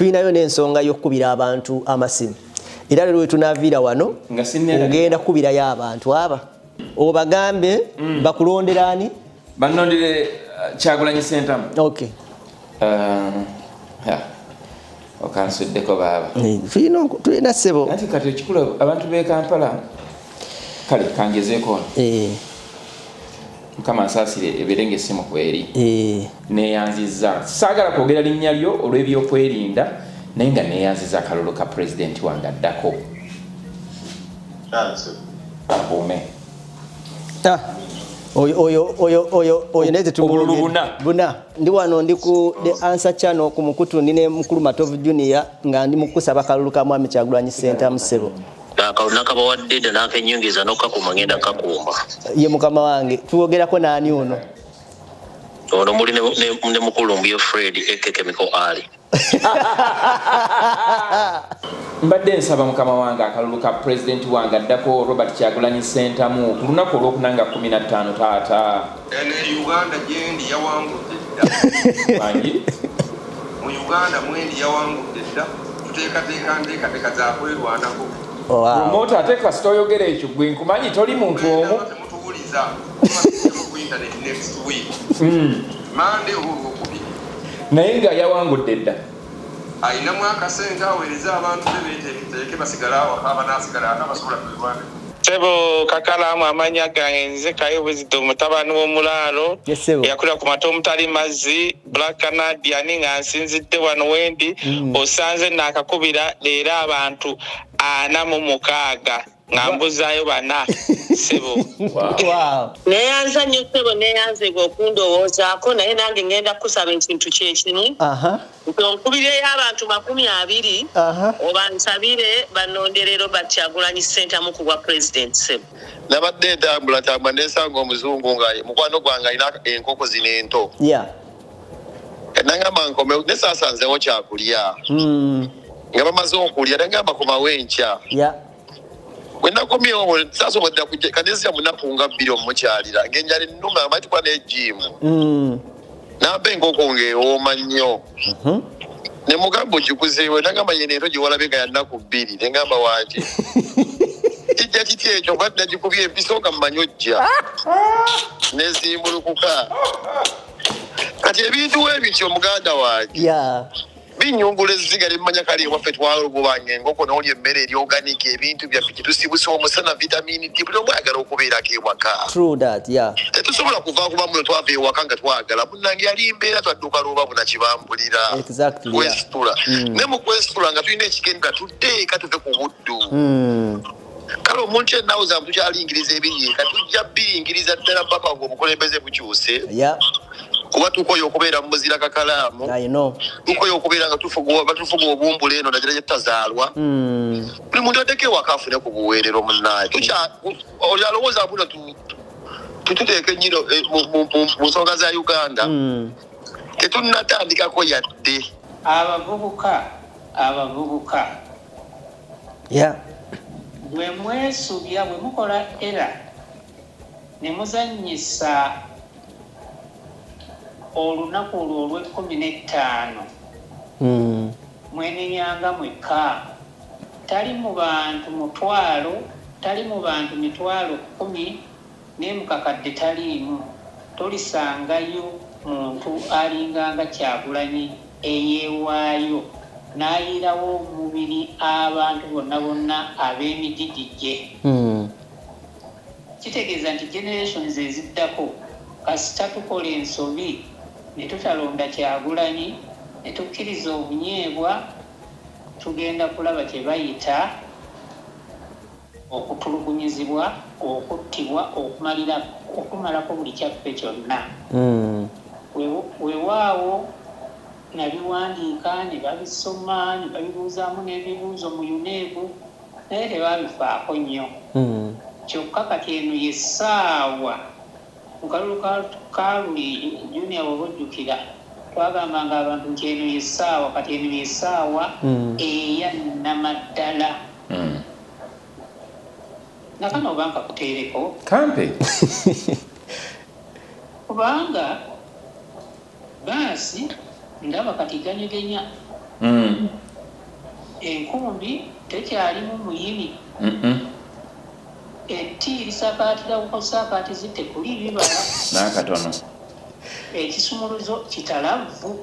tulinayo n'ensonga y'okkubira abantu amasimu era lero tunaviira wano ogenda kubirayo abantu aba obagambe bakulonderani banondere Kyagulanyi Ssentamu. Okay. Okansuddeko baba. Tulina ssebo. Ati kati ekikulu abantu b'e Kampala kale kangezeeko. Mukama nsaasire ebeerenge essimu kweri. Neeyanzizza. Saagala kwogera linnya lyo olw'ebyokwerinda naye nga neeyanzizza akalulu ka pulezidenti wange addako. Abuume. Oyo neze buna ndi wano ndi ku The Answer Channel ku mukutu ndine mukulu Matovu Junior nga ndi mukusaba kalulu ka Mwami Kyagulanyi Ssentamu ssebo. Kalulu kabawadde ddala n'akenyongeza n'okakuma ngenda kakuuma. Ye mukama wange tuwogerako n'ani ono? Ono muli ne mukulu Mbuye Fred Chemical Ali. Mbadde nsaba mukama wange akalulu ka pulezidenti wange addako Robert Kyagulanyi Ssentamu ku lunaku olw'okunanga 15 taata. Uganda gyendi yawangudde dda. Wangi? Mu Uganda mwendi yawangudde dda. Tuteekateeka nteekateeka za kwerwanako. Promota ate kasita oyogera ekyo gwe nkumanyi toli muntu omu. Temutuwuliza ku internet next week. Mande olwokubiri. Naye nga yawangudde dda. Ayinamu akasente aweereza abantu bebeeteeke basigala awaka abanaasigala abasobola kwerwanako. Sebo kakalamu amanya gange nze Kayo Wisdom mutabani w'omulaalo yakulira ku mata omutali mazzi Black Canadian nga nsinzidde wano wendi osanze nakakubira leero abantu 46 nga mbuzaayo bana sebo. Neeyanza nnyo sebo neeyanze gwe okundowoozaako naye nange ngenda kusaba ekintu kyekimu nkubireyo abantu 20 oba nsabire banondere Robert Kyagulanyi Ssentamu ku bwa president sebo. Nabadde ntambula nesanga omuzungu nga mukwano gwange alina enkoko zino ento. Nangamba nkomewo nesaasanzewo kyakulya nga bamaze okulya nangamba komawo enkya. Wenakomyewo sasa obadde kujja kanisa munaku nga 2 omukyalira ng'enjala ennuma amati kwa n'ejimu nambe enkoko ng'ewooma nnyo ne mugamba ogikuzeewe nagamba yene ento gye walabe nga ya nnaku 2 nengamba waaki kijja kiti ekyo badde nagikubye empiso nga mmanyi ojja nezimbulukuka kati ebintu ebityo muganda wange binyungula ezziga limanya kali waffe twalugubanga enkoko n'olya emmere eri organic ebintu byaffe kyetusibusa omusana vitamini D buli omu ayagala okubeerako ewaka. Tetusobola kuva kuba muno twava ewaka nga twagala munnange yali mbeera twadduka lwoba buna kibambulira kwesitula ne mu kwesitula nga tulina ekigendera tudde eka tuve ku buddu. Kale omuntu ennawo zamwe tukyalingiriza ebiriika tujja biringiriza ddala paka ng'obukulembeze bukyuse kuba tukoye okubeera mu muzira kakalaamu tukoye okubeera nga batufuga obumbula eno nagira gye tutazaalwa buli muntu ateeka ewaka afune ku buweerero munnaye oli alowooza buno tututeeka ennyo mu nsonga za Uganda tetunnatandikako yadde abavubuka bwe mwesubya bwe mukola era ne muzannyisa olunaku olwo olw'15 mwenenyanga mwekka tali mu bantu mitwalo 10 naye mukakadde taliimu tolisangayo muntu alinganga Kyagulanyi eyeewaayo n'ayirawo omubiri abantu bonna ab'emigigijje. Kitegeeza nti generations eziddako kasita tukola ensobi ne tutalonda Kyagulanyi ne tukkiriza obunyeebwa tugenda kulaba kye bayita okutulugunyizibwa okuttibwa okumalako buli kyaffe kyonna. Weewaawo nabiwandiika ne babisoma ne babibuuzaamu n'ebibuuzo mu UNEB naye tebabifaako nnyo. Kyokka kati eno yessaawa mukalulu kaluli Junior bw'ojjukira twagambanga abantu nti eno yessaawa kati eno yessaawa eya nnamaddala. Nakano oba nkakuteereko kampe kubanga baasi ndaba kati ganyegenya enkumbi tekyalimu muyini etti lisakaatira kukosaakaati zitekuli bibala n'akatono ekisumuluzo kitalavu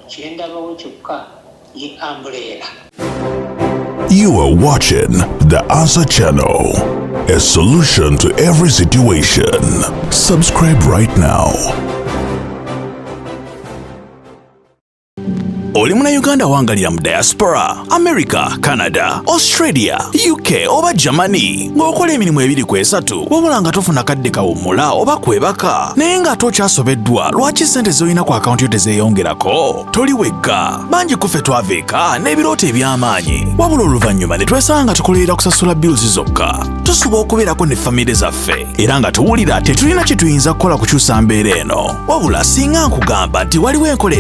kyendabawo kyokka ye umbrella. You are watching The Answer Channel, a solution to every situation. Subscribe right now. Oli muna Uganda wangalira mu diaspora, America, Canada, Australia, UK oba Germany ng'okola emirimu ebiri ku esatu wabula nga tofuna kadde kawummula oba kwebaka naye nga tokyasobeddwa lwaki ssente z'olina ku akawunti yo tezeeyongerako? Toli wekka, bangi kuffe twaveeka n'ebirooto eby'amaanyi wabula oluvannyuma ne twesanga nga tukolerera kusasula bills zokka. Tusuba okubeerako ne famire zaffe era nga tuwulira tetulina kye tuyinza kukola kukyusa mbeera eno wabula singa nkugamba nti waliwo enkola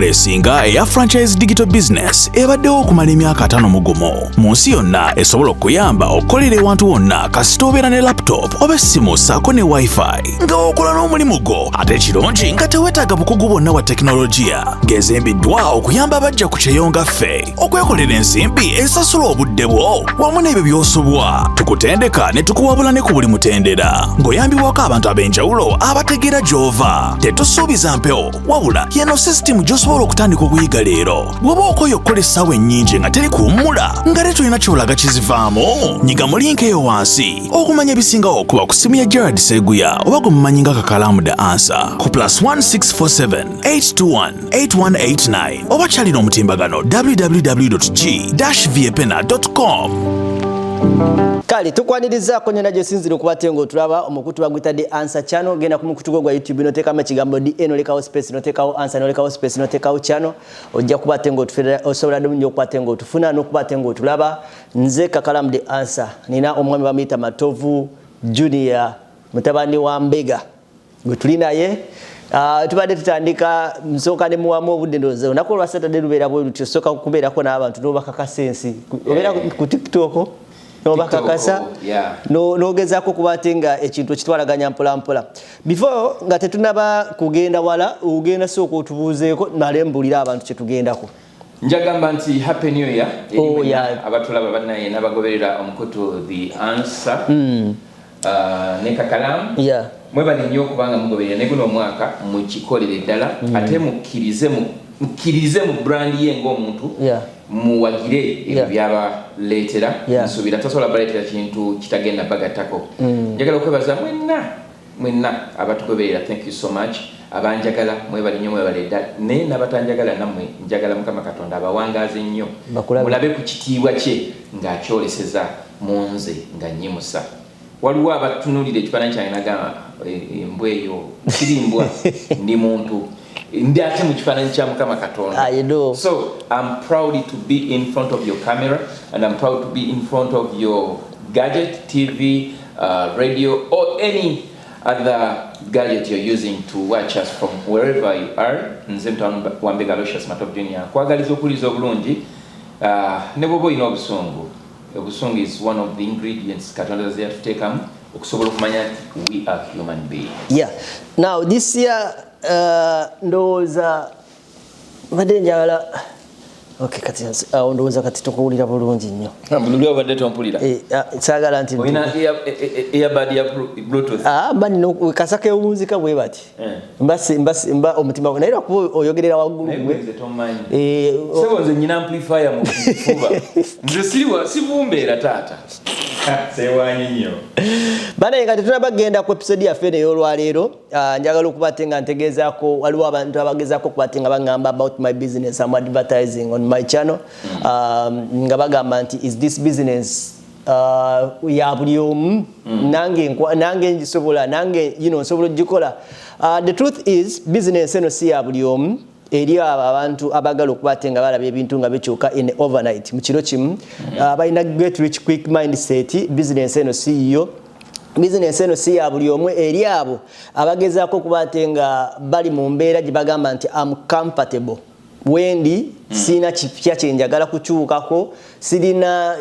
esinga eya franchise digital business ebaddewo okumala emyaka 5 mu gumu mu nsi yonna esobola okuyamba okukolera ewantu wonna kasita obeera ne laptop oba essimu ssaako ne wifi nga okola n'omulimu gwo ate ekirungi nga teweetaaga bukugu bwonna bwa tekinologiya ng'ezimbiddwa okuyamba abajja ku kyeyonga ffe okwekolera ensimbi esasula obudde bwo wamu n'ebyo by'osobwa tukutendeka ne tukuwabula ne ku buli mutendera ng'oyambibwako abantu ab'enjawulo abategeera gy'ova tetusuubiza mpewo wabula yeno sisitimu gy'osobola okutandika okuyiga leero bw'oba okoye okukola essaawa ennyingi nga teri kuwummula nga te tulina kyolaga kizivaamu nyiga mu linki eyo wansi okumanya ebisingawo okuba ku simu ya Gerard Seguya oba gwe mumanyi nga Kakalamu The Answer ku +1647 821 8189 oba kyalina omutimbagano www.g-viepena.com. Kale tukwanirizaako nyona gyesinzire okubate ng'otulaba omukutu bagwita The Answer Channel. Genda ku mukutu gwa YouTube noteekamu ekigambo DA nolekawo space noteekawo answer nolekawo space noteekawo channel ojja kubate ng'otufera osobola nnyo okubate ng'otufuna n'okubate ng'otulaba. Nze Kakalamu The Answer nina omwami bamuyita Matovu Junior mutabani wa Mbega gwe tuli naye. Tubadde tutandika nsooka ne muwamu obudde ndowooza olunaku olwa Saturday lubeera bwe lutyo sooka kubeerako n'abantu n'obakakasa ensi obeera ku TikTok n'obakakasa n'ogezaako kuba ate nga ekintu ekitwalaganya mpola mpola. Before nga tetunaba kugenda wala ogenda sooka otubuuzeeko nale mbulira abantu kye tugendako. Njagamba nti happy new year abatulaba bannaye n'abagoberera omukutu The Answer ne Kakalamu mwebale nnyo okubanga mugoberera ne guno omwaka mukikolere ddala ate mukkirize mu brand ye ng'omuntu muwagire ebyo byabaleetera nsuubira tasobola baleetera kintu kitagenda bagattako. Njagala okwebaza mwenna abatugoberera, thank you so much. Abanjagala mwebale nnyo mwebale ddala naye n'abatanjagala nammwe njagala Mukama Katonda abawangaaze nnyo mulabe ku kitiibwa kye ng'akyoleseza mu nze nga nnyimusa. Waliwo abatunulira ekifaananyi kyange nagamba embwa eyo sirimbwa ndi muntu ndi ate mu kifaananyi kya Mukama Katonda. So I'm proud to be in front of your camera and I'm proud to be in front of your gadget, TV, radio or any other gadget you're using to watch us from wherever you are. Nze mutamu wa Mbega Aloysius Matovu Junior kwagaliza okuliza obulungi ne bw'oba olina obusungu. Obusungu is one of the ingredients Katonda ze yatuteekamu okusobola okumanya nti we are human beings. Now this year ndowooza mbadde njagala kati ndowooza kati tukuwulira bulungi nnyo. Bululira obadde tompulira? Saagala nti olina earbud ya Bluetooth? Bani kasaka ewunzika bwe bati mba omutima naye lwakuba oyogerera waggulu sebo nze nyina amplifier mu kifuba nze sibumbeera taata sewanyi nnyo. Bana nga tetunabagenda ku episode yaffe eno ey'olwaleero njagala okuba ate nga ntegeezaako waliwo abantu abagezaako okuba ate nga bagamba about my business I'm advertising on my channel nga bagamba nti is this business ya buli omu nange ngisobola nange nsobola ogikola. The truth is business eno si ya buli omu eri abantu abagala okuba ate nga balaba ebintu nga bikyuka in overnight mu kiro kimu balina get rich quick mindset. Business eno si yo. Business eno si ya buli omu eri abo abagezaako okuba ate nga bali mu mbeera gye bagamba nti I'm comfortable wendi sina kipya kyenjagala kukyukako sirina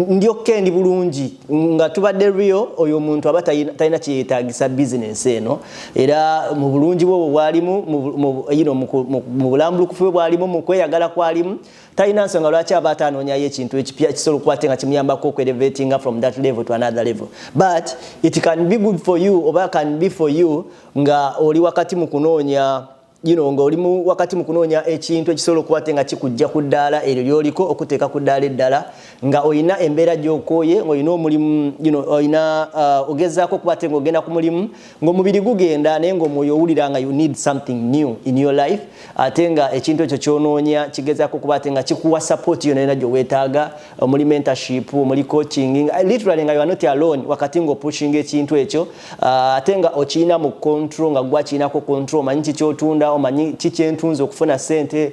ndio kendi bulungi nga tubadde real oyo omuntu aba talina kyeyetaagisa business eno era mu bulungi bwo bwalimu mu bulambulukufu bwalimu mu kweyagala kwalimu talina nsonga lwaki aba atanonyayo ekintu ekipya kisobola okukwate nga kimuyambako okwerevatinga from that level to another level, but it can be good for you oba can be for you nga oli wakati mu kunoonya nga oli wakati mu kunoonya ekintu ekisobola okukwate nga kikujja ku ddaala eryo lyoliko okuteeka ku ddaala eddala nga olina embeera gy'okooye ng'olina omulimu olina ogezaako okukwate ng'ogenda ku mulimu ng'omubiri gugenda naye ng'omwoyo owulira nga you need something new in your life ate nga ekintu ekyo ky'onoonya kigezaako okukwate nga kikuwa support yonna yonna gy'oweetaaga omuli mentorship omuli coaching literally nga you are not alone wakati ng'opushinga ekintu ekyo ate nga okiyina mu control nga gwakiinako control omanyi kikyotunda omanyi kikyentunza okufuna sente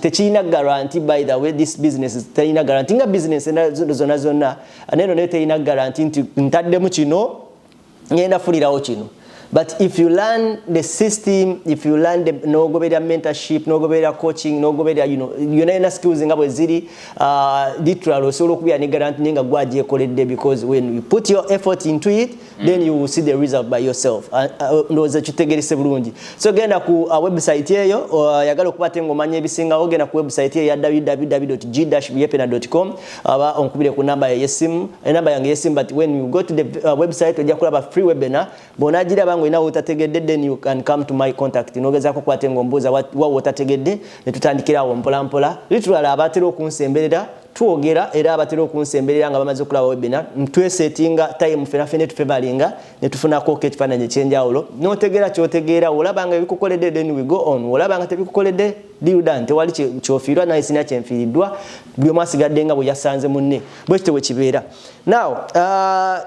tekirina guarantee by the way this business is terina guarantee nga business zonna neno ne terina guarantee nti ntaddemu kino ngenda fulirawo kino. But if you learn the system, if you learn the nogobera mentorship, nogobera coaching, nogobera yona skills nga bwe ziri literally osobola okubeera ne guarantee nga gwagyekoledde because when you put your effort into it then you will see the result by yourself. Ndowooza kitegerese bulungi. So genda ku website eyo yagala okubate ng'omanya ebisingawo genda ku website eyo ya www.g-byepena.com aba onkubire ku namba y'essimu enamba yange y'essimu but when you go to the website ojja kulaba free webinar bonagiraba ina utategedde then you can come to my contact nogeza ko kwate ngombuza wa utategedde ne tutandikira wo mpola mpola literally abatero kunsemberera tuogera era abatero kunsemberera nga bamaze okulaba webinar ntwesetinga time fena tufevalinga ne tufuna ko kekifananye kyenjawulo notegera kyotegera olabanga bikukoledde then we go on olabanga tebikukoledde diudan tewali kyofirwa na isina kyemfiridwa byo masigadde nga bwe yasanze munne bwe kitewe kibeera now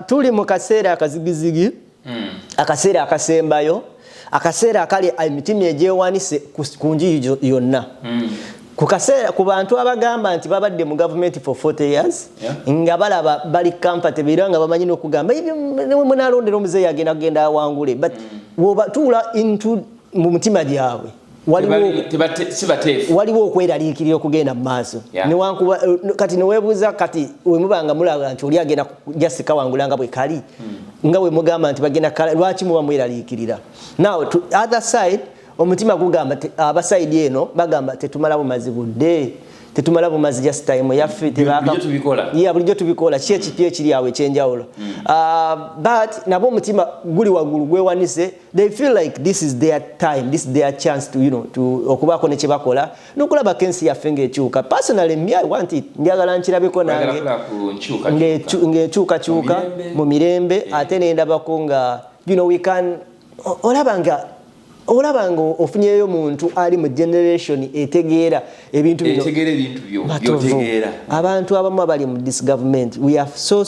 tuli mu kaseera akazigizigi akaseera akasembayo akaseera akali emitima egyewanise ku nji yonna ku kaseera ku bantu abagamba nti babadde mu government for 40 years nga balaba bali comfortable nga bamanyi n'okugamba ebyo munalondera omuzeeyi agenda awangule but wobatula into mu mutima gyabwe waliwo okweraliikirira okugenda mu maaso kati neweebuuza kati wemubanga mulaba nti oli agenda jasika wangulanga bwe kali nga we mugamba nti bagenda kala lwaki muba mweraliikirira now to other side omutima gugamba abaside eno bagamba tetumala bumazi budde tetumala bumazi just time yaffe bulijjo tubikola ki ekipya ekiri awo ekyenjawulo but nabo omutima guli waggulu gwewanise they feel like this is their time this is their chance to okubaako ne kyebakola n'okulaba kensi yaffe ng'ekyuka personally me I want it njagala nkirabeko nange ng'ekyukakyuka mu mirembe ate nendabako nga we can olabanga ofunyeyo muntu ali mu generation etegeera ebintu byotegeera abantu abamu abali mu this government we are so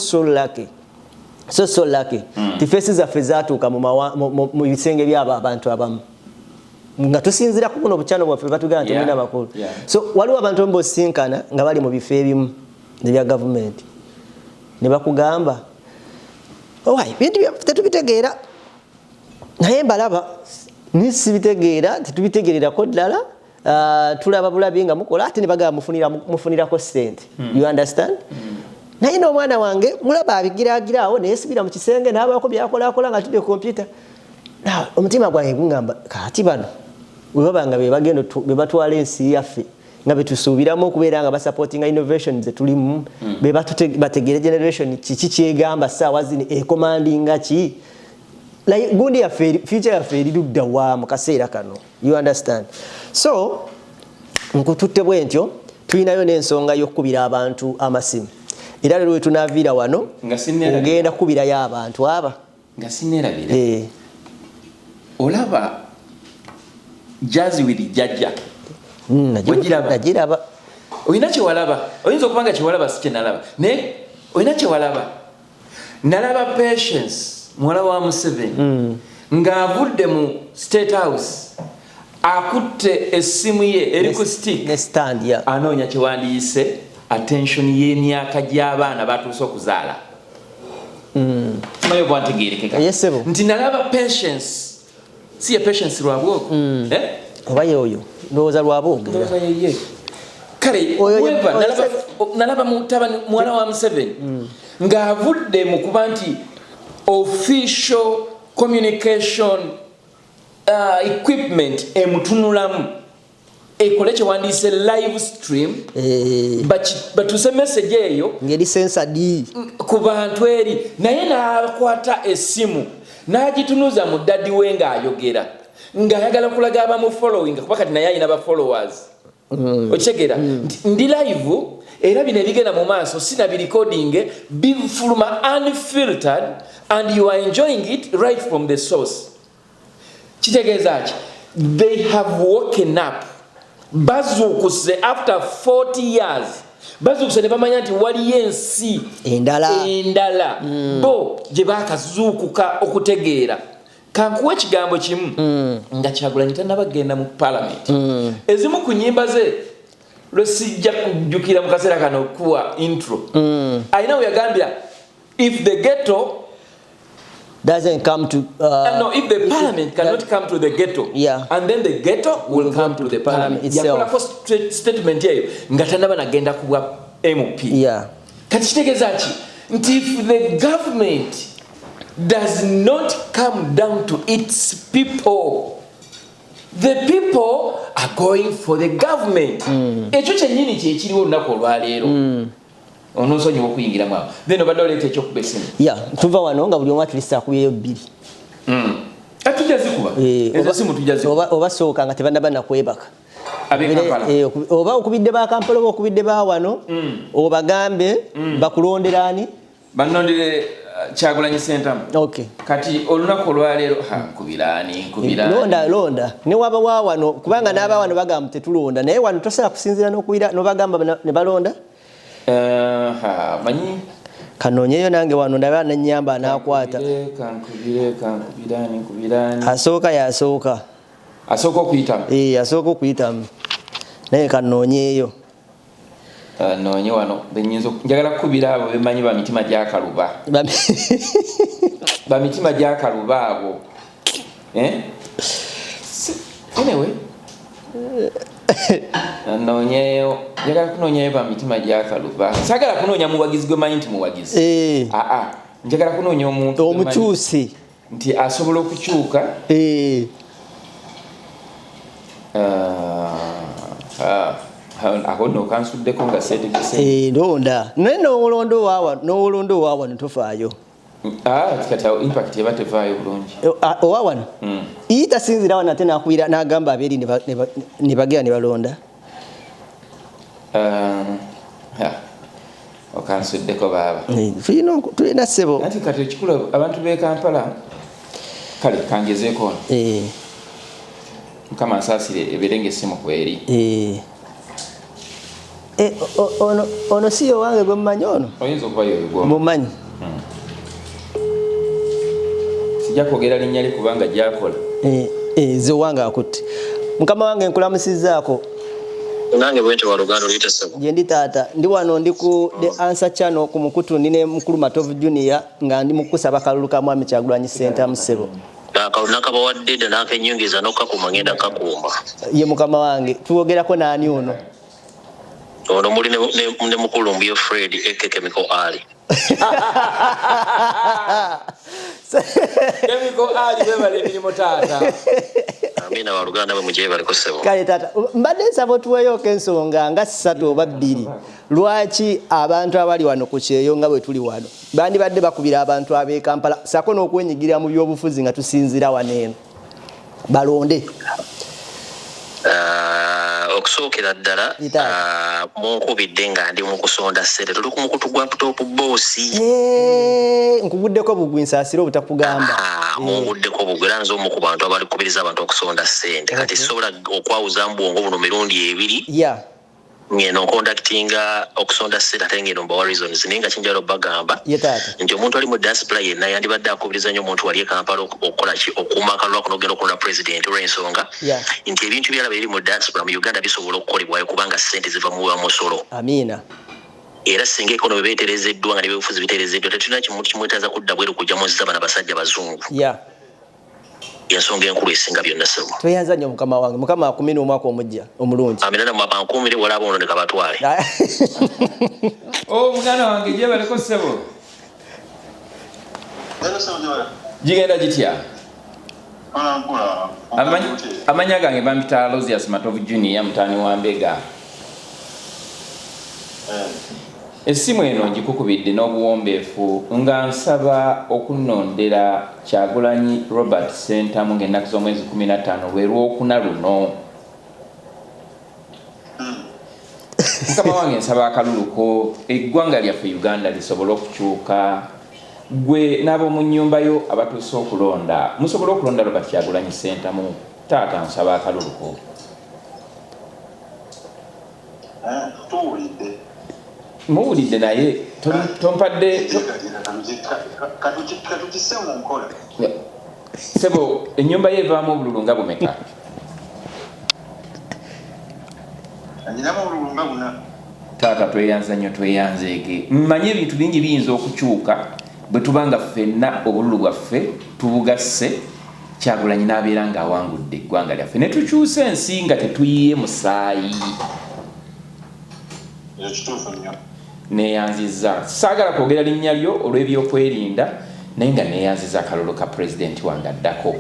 lucky the faces zaffe zaatuuka mu bisenge byabo abantu abamu nga tusinzira ku buno bukyano bwaffe batugamba nti mulina makulu so waliwo abantu mbosinkana nga bali mu bifo ebimu nebya government ne bakugamba bintu tetubitegeera naye mbalaba nisibitegeera tetubitegererako ddala tulaba bulabi nga mukola ate ne bagamba mufunirako sente you understand naye n'omwana wange mulaba abigiragiraawo nayesibira mu kisenge n'abaako byakolakola nga tudde computer omutima gwange gungamba kati bano webabanga be batwala ensi yaffe nga betusuubiramu okubeera nga basupportinga innovation zetulimu bategeere generation kiki kyegamba ssaawa zino ekomandinga ki gundi ya future ya feri ludda wa mu kaseera kano you understand so nkututte bwentyo tulinayo n'ensonga y'okubira abantu amasimu era lero tunaviira wano ngenda kubirayo abantu aba nga sinerabira olaba jazi wili jajja najiraba oyina kyewalaba oyinza okubanga kyewalaba si kyenalaba naye oyina kyewalaba nalaba patience mwala wa Museveni ng'avudde mu State House akutte essimu ye eri ku stick anoonya kyewandiyise attention y'emyaka gy'abaana batuuse okuzaala mayo bwantegeerekeka nti nalaba patience si ye patience lwabwogo obaye oyo ndowooza lwabogera ndowooza yeye kale weba nalaba mutabani mwana wa Museveni ng'avudde mu kuba nti official communication equipment emutunulamu ekole kyewandiyise live stream batuse message eyo ngeri censored ku bantu eri naye n'akwata essimu n'agitunuza mu daddi we ng'ayogera ng'ayagala kulaga abamu following kuba kati naye ayina ba followers okitegeera ndi live era bino ebigenda mu maaso sina birecording bifuluma unfiltered and you are enjoying it right from the source. Kitegeeza ki they have woken up bazukuse after 40 years bazukuse ne bamanya nti waliyo ensi endala bo gye baakazuukuka okutegeera. Kankuwa ekigambo kimu nga Kyagulanyi tannabagenda mu parliament ezimu ku nnyimba ze lwesijja kujjukira mu kaseera kano kuwa intro ayina we yagambira if the ghetto doesn't come to no, if the parliament cannot come to the ghetto and then the ghetto will come to the parliament itself. Statement yeyo nga tannaba nagenda kubwa MP kati kitegeeza ki nti if the government does not come down to its people, the people are going for the government. Ekyo kyennyini kyekiriwo olunaku olwaleero onosonyiwa okuyingiramu awo then obadde oleeta ekyokuba essimu tuva wano nga buli omu atulisa akuyeyo 2 tujja zikuba ezo simu tujja zikuba oba sooka nga tebannaba nakwebaka oba okubidde ba Kampala oba okubidde ba wano obagambe bakulonderani bannondere Kyagulanyi Ssentamu. Kati olunaku olwaleero nkubirani londa ne waba wa wano kubanga n'aba wano bagamba tetulonda naye wano tosobola kusinzira n'okuwira n'obagamba ne balonda manyi kanoonyeyo nange wano ndaba nanyamba n'akwata nkubirani asooka yasooka asooka okuyitamu naye kanoonyeyo noonye wano njagala kukubira abo bemanyi ba mitima gy'akaluba ba mitima gy'akaluba abo anyway noonyeyo njagala kunoonyayo ba mitima gy'akaluba sagala kunoonya muwagizi gwe manyi nti muwagizi njagala kunoonya omuntu omukyusi nti asobola okukyuka aho no kansuddeko nga seetegese londa naye n'owolondo owaawa ntofaayo kati impact eba tevaayo bulungi owawano tasinzira wano ate nakuwira n'agamba abeeri ne bagera ne balonda okansuddeko baaba tulina ssebo anti kati ekikulu abantu b'e Kampala kale kangezeeko ono mukama nsaasire ebeere ng'essimu kweri ono si owange gwe mumanyi ono oyinza okuba yoyo mumanyi sijja kwogera linnya lye kubanga gyakola ze owange akutte mukama wange nkulamusizaako nange bwente wa Luganda oluyita ssebo gye ndi taata ndi wano ndi ku The Answer Channel ku mukutu ndine mukulu Matovu Junior nga ndi mukusaba kalulu ka Mwami Kyagulanyi Ssentamu ssebo nakabawadde dda nakenyongeza n'okakuma ngenda kakuuma ye mukama wange tuwogerako naani ono ono muli ne mukulu mbuye Fred Chemical Ali Chemical Ali bebale emirimu taata amina wa Luganda bwe mujye baliko ssebo kale taata mbadde nsaba otuweeyooko ensonga nga 3 oba 2 lwaki abantu abali wano ku kyeyo nga bwe tuli wano bandibadde bakubira abantu ab'e Kampala sako n'okwenyigirira mu by'obufuzi nga tusinzira wano eno balonde okusookera ddala munkubidde nga ndi mu kusonda ssente tuli ku mukutu gwa top boss nkuguddeko bugwi nsaasira obutakugamba munguddeko bugwi era nze omu ku bantu abali kubiriza abantu okusonda ssente kati sobola okwawuza mbwongo buno mirundi 2 ngeno conductinga okusonda ssente ate ngeno mbawa reasons naye nga kinjalo bagamba nti omuntu ali mu diaspora yenna yandibadde akubiriza nnyo omuntu wali e Kampala okukola ki okuuma akalulu ako n'ogenda okulonda president olw'ensonga nti ebintu byalaba ebiri mu diaspora mu Uganda bisobola okukolebwayo kubanga ssente ziva mu musolo amiina era singa ekonomi beeterezeddwa nga n'ebyobufuzi biteerezeddwa tetulina kimuntu kimwetaaza kudda bweru kujja munsi z'abaana basajja bazungu yensonga enkulu esinga byonna ssebo. Tweyanza nnyo mukama wange, mukama akumina omwaka omujja omulungi. Amina mwabankumire wala bono ne kabatwale. Muganda wange je baliko ssebo. Jigenda jitya? Amanya gange bampita Rosias Matovu Junior mutani wa Mbega. Essimu eno ngikukubidde n'obuwombeefu nga nsaba okunnondera Kyagulanyi Robert Sentamu ng'ennaku z'omwezi 15 lwe Lwokuna luno. Mukama wange nsaba akaluluko eggwanga lyaffe Uganda lisobole okukyuka. Gwe n'ab'omu nnyumba yo abatuuse okulonda musobole okulonda Robert Kyagulanyi Sentamu. Taata nsaba akaluluko. Muwulidde naye tompadde sebo ennyumba ye evaamu obululu nga bumeka? Taata tweyanza nnyo tweyanzeege. Mmanye ebintu bingi biyinza okukyuka bwe tubanga ffenna obululu bwaffe tubugasse Kyagulanyi n'abeera ng'awangudde eggwanga lyaffe ne tukyusa ensi nga tetuyiye musaayi. Neyanziza saagala kwogera linnya lyo olw'ebyokwerinda naye nga neyanziza akalulu ka pulezidenti wange addako.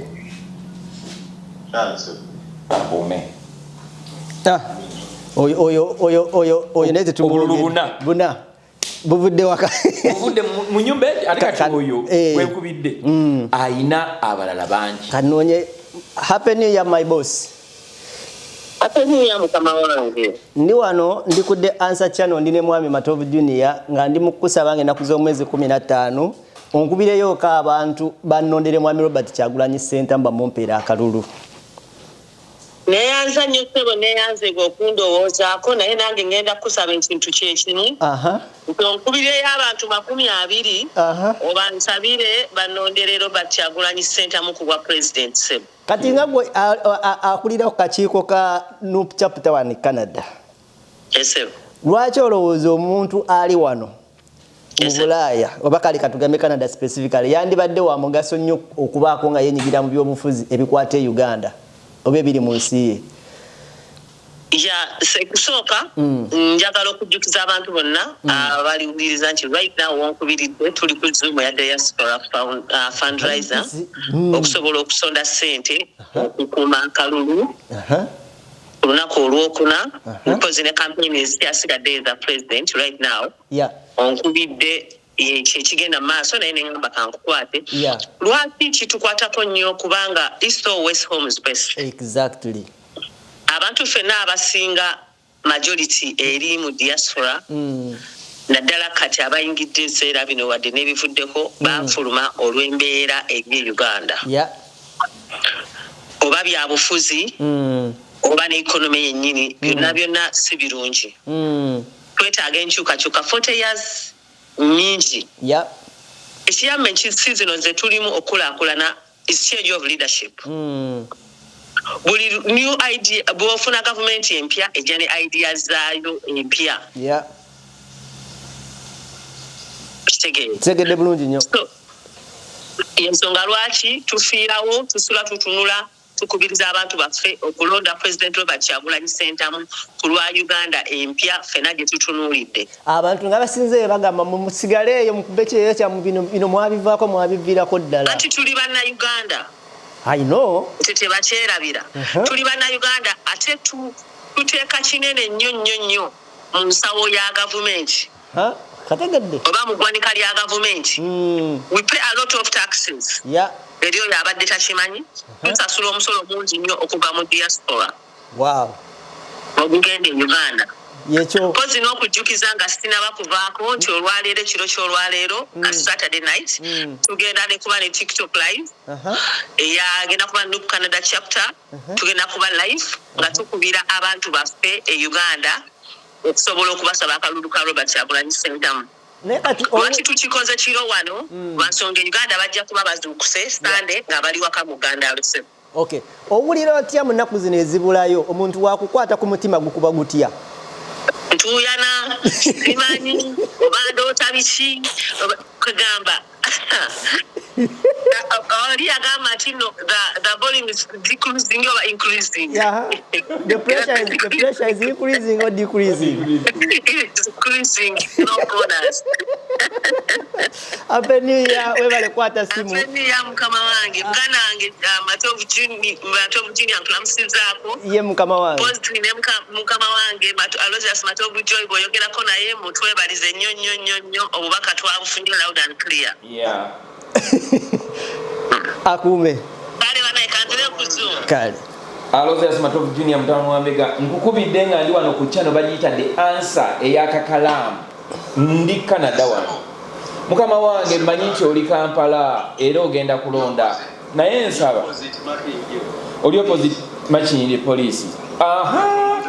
Abume. Oyo naye buna buvudde waka buvudde mu nyumba ate kati oyo wekubidde ayina abalala bangi. Kanoonye happy new year my boss. Ateniya mukama wange. Ndi wano ndi ku The Answer Channel ndi ne Mwami Matovu Junior nga ndi mukusaba nge naku z'omwezi 15 onkubireyo ka abantu bannondere Mwami Robert Kyagulanyi Sentamu bamumpeera akalulu. Neyanza nnyo ssebo neyanzega okundowoozaako naye nange ngenda kusaba ekintu kyekimu. Onkubireyo abantu 20 oba nsabire bannondere Robert Kyagulanyi Sentamu ku bwa president ssebo. Kati nga gwe akulira ku kakiiko ka NUP Chapter 1 Canada. Lwaki olowooza omuntu ali wano mu Bulaaya oba kali katugambe Canada specifically yandibadde wa mugaso nnyo okubaako nga yenyigira mu by'obufuzi ebikwata e Uganda oba ebiri mu nsi ye? Sekusooka njagala okujjukiza abantu bonna abaliwuliriza nti right now wonkubiridde tuli ku Zoom ya Diaspora fundraiser okusobola okusonda ssente okukuuma akalulu olunaku olwokuna because ne campaign ezisigadde eza president right now onkubidde ekigenda maaso naye nengamba kankukwate lwaki kitukwatako nnyo kubanga East or West Home is best. Exactly. Abantu ffenna abasinga majority eri mu diaspora naddala kati abayingidde ebiseera bino wadde n'ebivuddeko banfuluma olw'embeera eri Uganda oba byabufuzi oba n'ekonomi yennyini byonna si birungi. Twetaaga enkyukakyuka 40 years mingi. Ekiyamba ensi zino ze tulimu okulaakulana is change of leadership. Buli new idea bwofuna government empya ejja ne ideas zaayo empya. Tegedde bulungi nnyo. Ensonga lwaki tufiirawo tusula tutunula tukubiriza abantu baffe okulonda President Robert Kyagulanyi Sentamu ku lwa Uganda empya ffena gye tutunuulidde. Abantu nga basinze bagamba musigale eyo mukube kyeyo kyamu bino mwabivaako mwabiviirako ddala. Anti tuli banna Uganda. I know. Tebakyerabira. Tuli banna Uganda ate tuteeka kinene nnyo mu nsawo ya gavumenti. Kategedde. Oba mu ggwanika lya gavumenti. We pay a lot of taxes. Eri oyo abadde takimanyi. Tusasula omusolo mungi nnyo okuva mu diaspora. Ogugenda e Uganda. Kozi n'okujjukiza nga sinaba kuvaako nti olwaleero ekiro ky'olwaleero Saturday night tugenda ne kuba ne TikTok live eyagenda kuba NUP Canada chapter tugenda kuba live nga tukubira abantu baffe e Uganda okusobola okubasaba akalulu ka Robert Kyagulanyi Sentamu. Lwaki tukikoze kiro wano lwansonga Uganda bajja kuba bazuukuse Sunday nga bali waka mu Uganda aluse. Owulira otya mu nnaku zino ezibulayo omuntu wakukwata ku mutima gukuba gutya? Ntuyana simanyi oba ndoota biki kugamba The volume is decreasing or increasing. Yeah. The pressure is increasing or decreasing? It's decreasing. No corners. Happy New Year. Webale kwata simu. Happy New Year mukama wange. Mugana wange matovu jini ankulamusizaako. Ye mukama wange. Positive ne mukama wange Aloysius Matovu Joy boyogerako naye mutwebalize nnyo obubaka twabufunye loud and clear. Yeah. Akume. Bale bana ekandire kuzo. Kale. Aloysius Matovu Junior mutamu wa Mbega nkukubidde nga ndi wano ku channel bagiyita The Answer eyakakalamu ndi Canada wano. Mukama wange mmanyi nti oli Kampala era ogenda kulonda naye nsaba oli opposite Makindye police. Aha.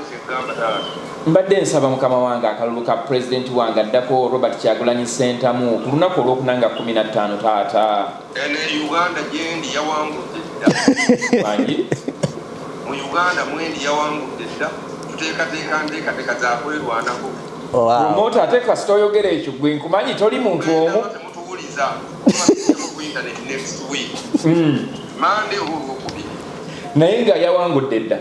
Mbadde nsaba mukama wange akalulu ka president wange addako Robert Kyagulanyi Ssentamu ku lunaku olw'okunanga 15 taata. Ene Uganda jendi yawangudde dda. Manyi? Mu Uganda mwendi yawangudde dda. Tuteekateeka za kwerwanako. Promoter ate kasita oyogera ekyo gwe nkumanyi toli muntu omu. Temutubuliza ku internet next week. Monday olwokubiri. Naye nga yawangudde dda.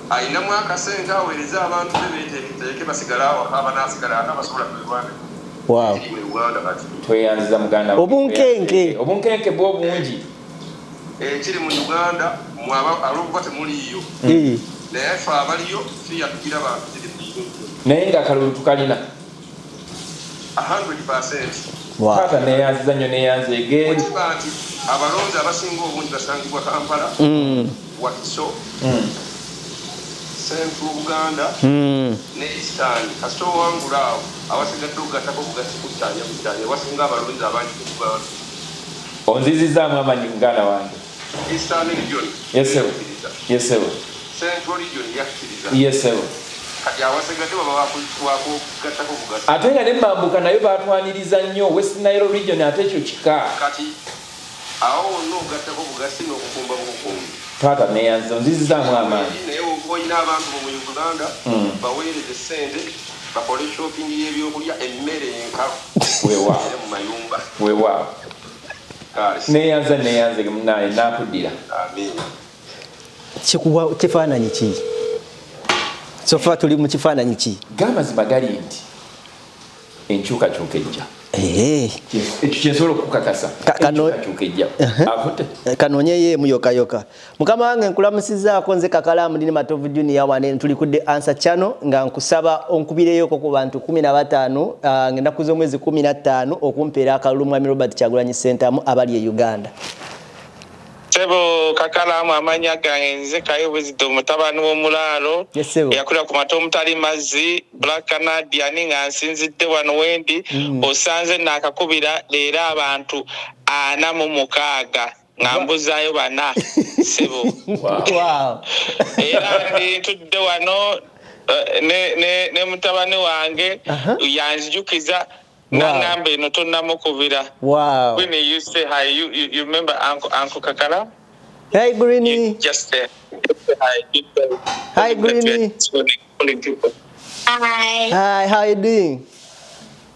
Ayina mwaka sente aweereza abantu bebeeteeke basigala awaka abanaasigala abasobola kwewanda. Wow. Tweyanziza muganda obunkenke bwo bungi ekiri mu Uganda alwokuba temuliiyo naye ffe abaliyo tuyatugira bantu tiri naye nga akalulu tukalina 100%. Taata neyanziza nnyo neyanza egeri nti abalonzi abasinga obungi basangibwa Kampala Wakiso Central Uganda ne Eastern kasito wangula awo abasigadde okugattako bugasi kukyanya wasinga abalonzi abangi kuganda onzizizaamu amanyi muganda wange Eastern region yesebo Central region yakkiriza yesebo kati abasigadde baba wakugattako bugasi ate nga ne Mambuka nayo baatwaniriza nnyo West Nile region ate ekyo kika kati awo wonna ogattako bugasi n'okukumba bukukumbi taata neyanziza onzizizaamu amaanyi naye olina abantu mu Uganda baweereze ssente bakole shopping y'ebyokulya emmere enkalu weewaawo mu mayumba weewaawo neyanze munaye nakuddira kifaananyi ki sofa tuli mu kifaananyi ki gamazima gali nti enkyukakyuka ejja ekyo kyensobola okukakasa enkyukakyuka ejja kanonyeyo emu yokayoka mukama wange nkulamusizaako nze Kakalamu ndi Matovu Junior wane tuli ku The Answer Channel nga nkusaba onkubireyoko ku bantu 15 ng'ennaku z'omwezi 15 okumpeera akalulu mwami Robert Kyagulanyi Ssentamu abali e Uganda. Sebo Kakalamu amanya gange nze Kayo Wisdom mutabani w'omulaalo yakulira ku mato omutali mazzi Black Canadian nga nsinzidde wano wendi osanze nakakubira leero abantu 46 nga mbuzaayo bana sebo era ntudde wano ne mutabani wange yanzijukiza Nangamba eno tonnamukubira. Wow. When you say hi, you remember Uncle Kakala? Hey, Greenie. Just say hi. Hi, Greenie. Hi. Hi, how are you doing?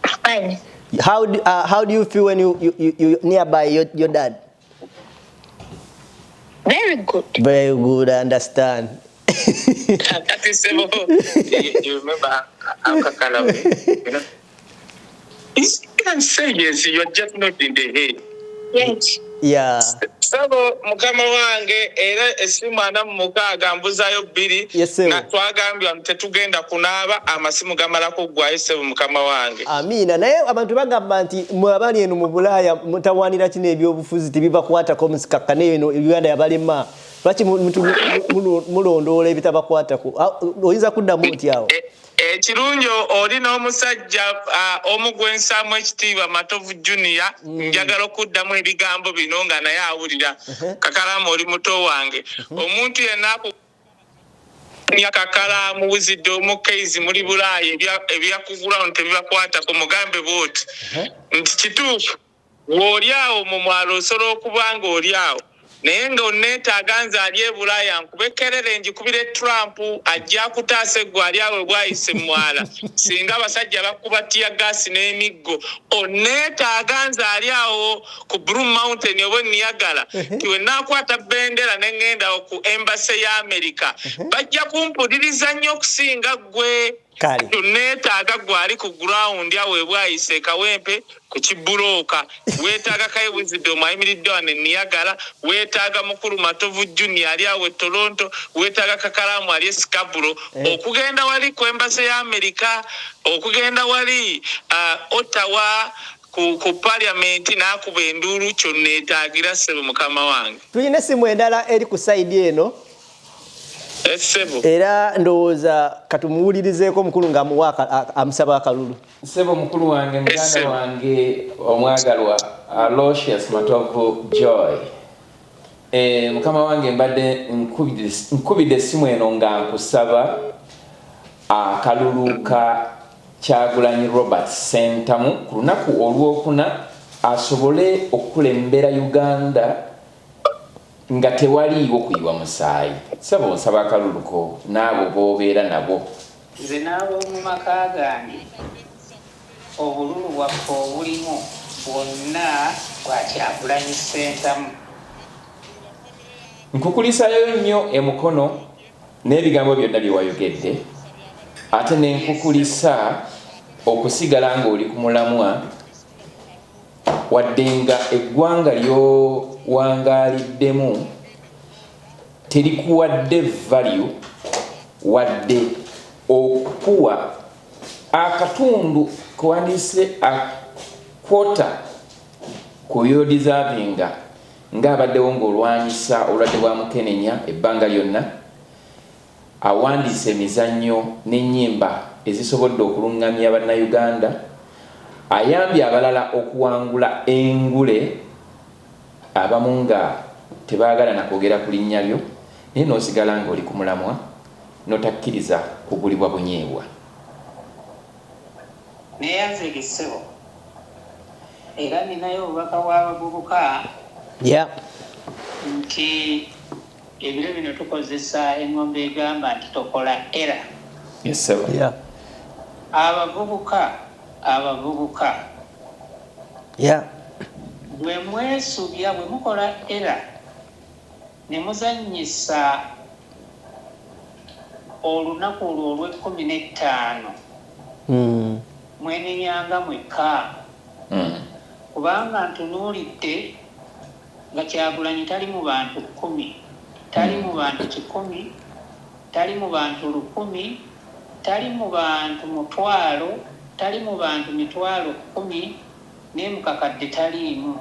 Fine. How do you feel when you nearby your dad? Very good. Very good, I understand. That is you remember Uncle Kakala, you know? You can say yes, you're just not in the head. Yes. Yeah. Sabo mukama wange era esimu ana mukaga mbuzayo 2 na twagambya tetugenda kunaaba amasimu gamala kugwayo sebo mukama wange. Amina naye abantu bagamba nti mwabali eno mu Bulaya mutawanira kino ebyobufuzi tibibakwatako musikakane eno Uganda yabalema lwaki mulondoola ebitabakwatako oyinza kuddamu nti awo ekirunjo oli n'omusajja omugwensamu ekitiibwa Matovu Junior njagala okuddamu ebigambo bino nga naye awulira Kakalamu oli muto wange omuntu yenna ya Kakalamu wizidde omukeizi muri Bulaya ebyakugula nti tebibakwata ku mugambe bwoti nti kituufu w'oli awo mu mwalo osobola okuba nga oli awo naye ng'onneetaaga nze ali e Bulaaya nkubekerere njikubire Trump ajja kutaasa eggwa ali awe bwayise mwala singa abasajja bakuba tiya gaasi n'emiggo onneetaaga nze ali awo ku Blue Mountain oba Niagara tiwe naakwata bendera ne ŋŋenda ku embassy ya America bajja kumpuliriza nnyo okusinga ggwe tunneetaaga gwali ku ground awe bwayise Kawempe ku Kibuloka weetaaga Wisdom ayimiridde wano Niagara weetaaga Mukulu Matovu Junior ali awe Toronto weetaaga Kakalamu ali Scarborough okugenda wali ku embassy ya America okugenda wali Ottawa ku parliament n'akuba enduulu kyonneetaagira ssebo mukama wange. Tuyina essimu endala eri ku side eno. Sebo. Era ndowooza katumuwulirizeeko mukulu ng'amuwa amusaba akalulu. Sebo mukulu wange muganda wange omwagalwa Aloysius Matovu Joy. Mukama wange mbadde nkubidde essimu eno nga nkusaba akalulu ka Kyagulanyi Robert Sentamu ku lunaku olwokuna asobole okukulembera Uganda nga tewaliiwo kuyiwa musaayi. Sabo nsaba akaluluko n'abo b'obeera nabo. Nze n'abo mu maka gange obululu bwaffe obulimu bwonna bwa Kyagulanyi Sentamu. Nkukulisayo nnyo emukono n'ebigambo byonna bye wayogedde ate ne nkukulisa okusigala ng'oli ku mulamwa wadde nga eggwanga ly'owangaaliddemu terikuwadde value wadde okuwa akatundu kuwandiise a quarter ku by'odisavinga ng'abaddewo ng'olwanyisa obulwadde bwa mukenenya ebbanga lyonna awandiise emizannyo n'ennyimba ezisobodde okulungamya bannayuganda ayambye abalala okuwangula engule abamu nga tebaagala nakwogera ku linnya lyo naye n'osigala ng'oli ku mulamwa n'otakkiriza kugulibwa bunyeebwa. Neyanze Ssebo era ninayo obubaka bw'abavubuka nti ebiro bino tukozesa engombe egamba nti tokola era. Yes, sir. Yeah. Abavubuka bwe mwesubya bwe mukola era ne muzannyisa olunaku olwo olw'15 mwenenyanga mwekka kubanga ntunuulidde nga Kyagulanyi tali mu bantu 10 tali mu bantu 100 tali mu bantu 100 tali mu bantu 1,000 tali mu bantu 10,000 n'emukakadde taliimu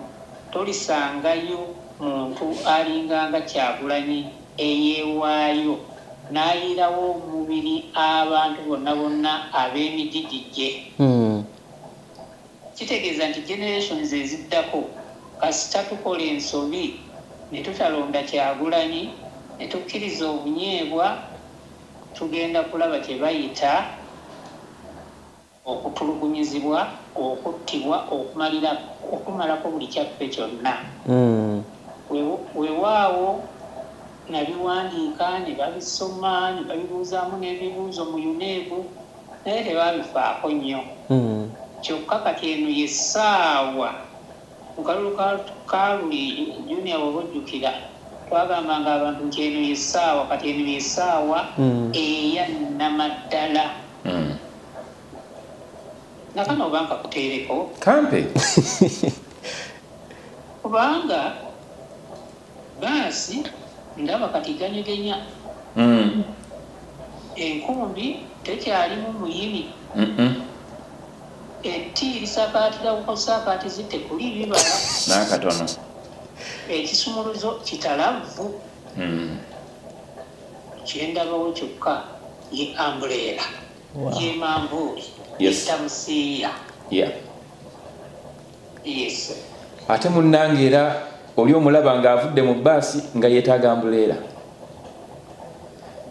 tolisangayo muntu alinganga Kyagulanyi eyeewaayo n'ayirawo omubiri abantu bonna ab'emigigijje. Kitegeeza nti generations eziddako kasita tukola ensobi ne tutalonda Kyagulanyi ne tukkiriza obunyeebwa tugenda kulaba kye bayita okutulugunyizibwa okuttibwa okumalako buli kyaffe kyonna. Weewaawo nabiwandiika ne babisoma ne babibuuzaamu n'ebibuuzo mu UNEB naye tebabifaako nnyo. Kyokka kati eno yessaawa mu kalulu ka luli junior bw'oba ojjukira twagambanga abantu nti eno yessaawa kati eno yessaawa eya nnamaddala. Nakano oba nkakuteereko kampe kubanga baasi ndaba kati ganyegenya enkumbi tekyalimu muyini etti lisakaatira kukosaakaatizi tekuli bibala n'akatono ekisumuluzo kitalavu kyendabawo kyokka ye ambulera ye manvuuli etamusiiya. Yes. Ate munnange era oli omulaba ng'avudde mu bbaasi nga yeetaaga ambuleera.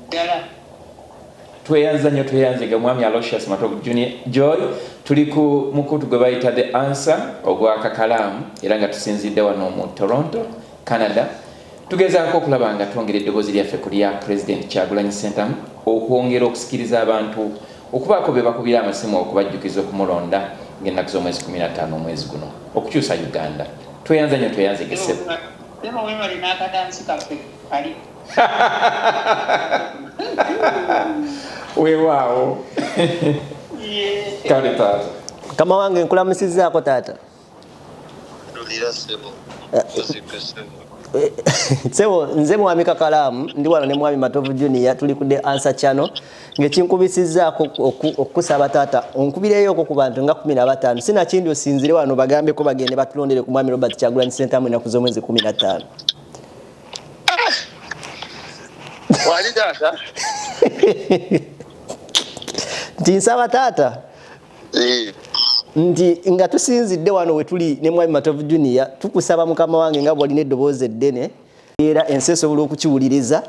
Ddala. Tweyanza nnyo tweyanze mwami Aloysius Matovu Joy tuli ku mukutu gwe bayita The Answer ogwa Kakalaamu era nga tusinzidde wano mu Toronto, Canada. tugezaako okulaba nga twongera eddoboozi lyaffe ku lya President Kyagulanyi Ssentamu okwongera okusikiriza abantu okubaako be bakubira amasimu okubajjukiza okumulonda ng'ennaku z'omwezi 15 omwezi guno okukyusa Uganda. Tweyanza nnyo tweyazegese. Weewaawo. Kale taata. Kama wange nkulamusizaako taata. Sebo nze mwami Kakalamu ndi wano ne mwami Matovu Junior tuli ku The Answer Channel ngekinkubisizaako okusaba taata onkubireyo ku bantu nga 15 sina kindi osinzire wano bagambe ko bagende batulondere ku mwami Robert Kyagulanyi Ssentamu na kuzomwezi 15. Wali taata? Tinsaba taata? Ndi nga tusinzidde wano we tuli ne mwami Matovu Junior tukusaba mukama wange nga bwali neddoboozi eddene era enseso buli okukiwuliriza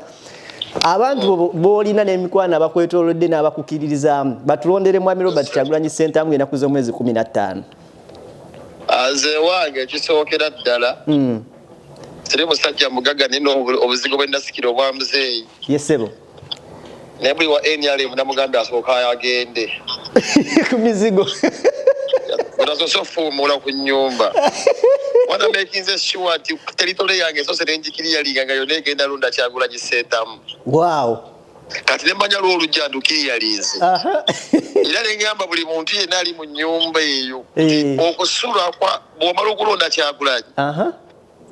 abantu boolina n'emikwana abakwetoolodde n'abakukiririzaamu batulondere mwami Robert Kyagulanyi Ssentamu ennaku z'omwezi 15. Nze wange kisookera ddala siri musajja mugagga nina obuzigo bwe nasikira obwa muzeeyi. Yesebo naye buli wa NRM namugambye asooka agende ku mizigo unazoso fumula ku nyumba wana making sure ati territory yange so serenjikiriya liganga yone genda lunda Kyagulanyi Ssentamu. Wow. Kati nemanya lwo olujjandukiriya linze era nengamba buli muntu yenna ali mu nyumba eyo okusula kwa bw'omala okulonda Kyagulanyi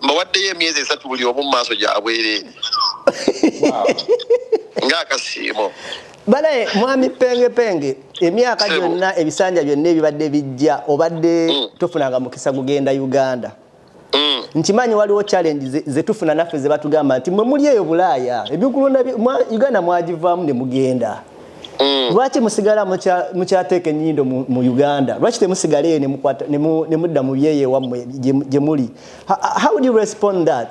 mbawaddeyo emyezi 3 buli omu mu maaso gyabwereere ng'akasiimo. Balaye mwami penge emyaka gyonna ebisanja byonna ebibadde bijja obadde tofunanga mukisa kugenda Uganda. Nkimanyi waliwo challenge ze tufuna naffe ze batugamba nti mwe muli eyo Bulaaya ebyokulonda Uganda mwagivaamu ne mugenda. Lwaki musigala mukyateeka ennyindo mu Uganda? Lwaki temusigala eyo ne mudda mu byeye wammwe gye muli? How would you respond that?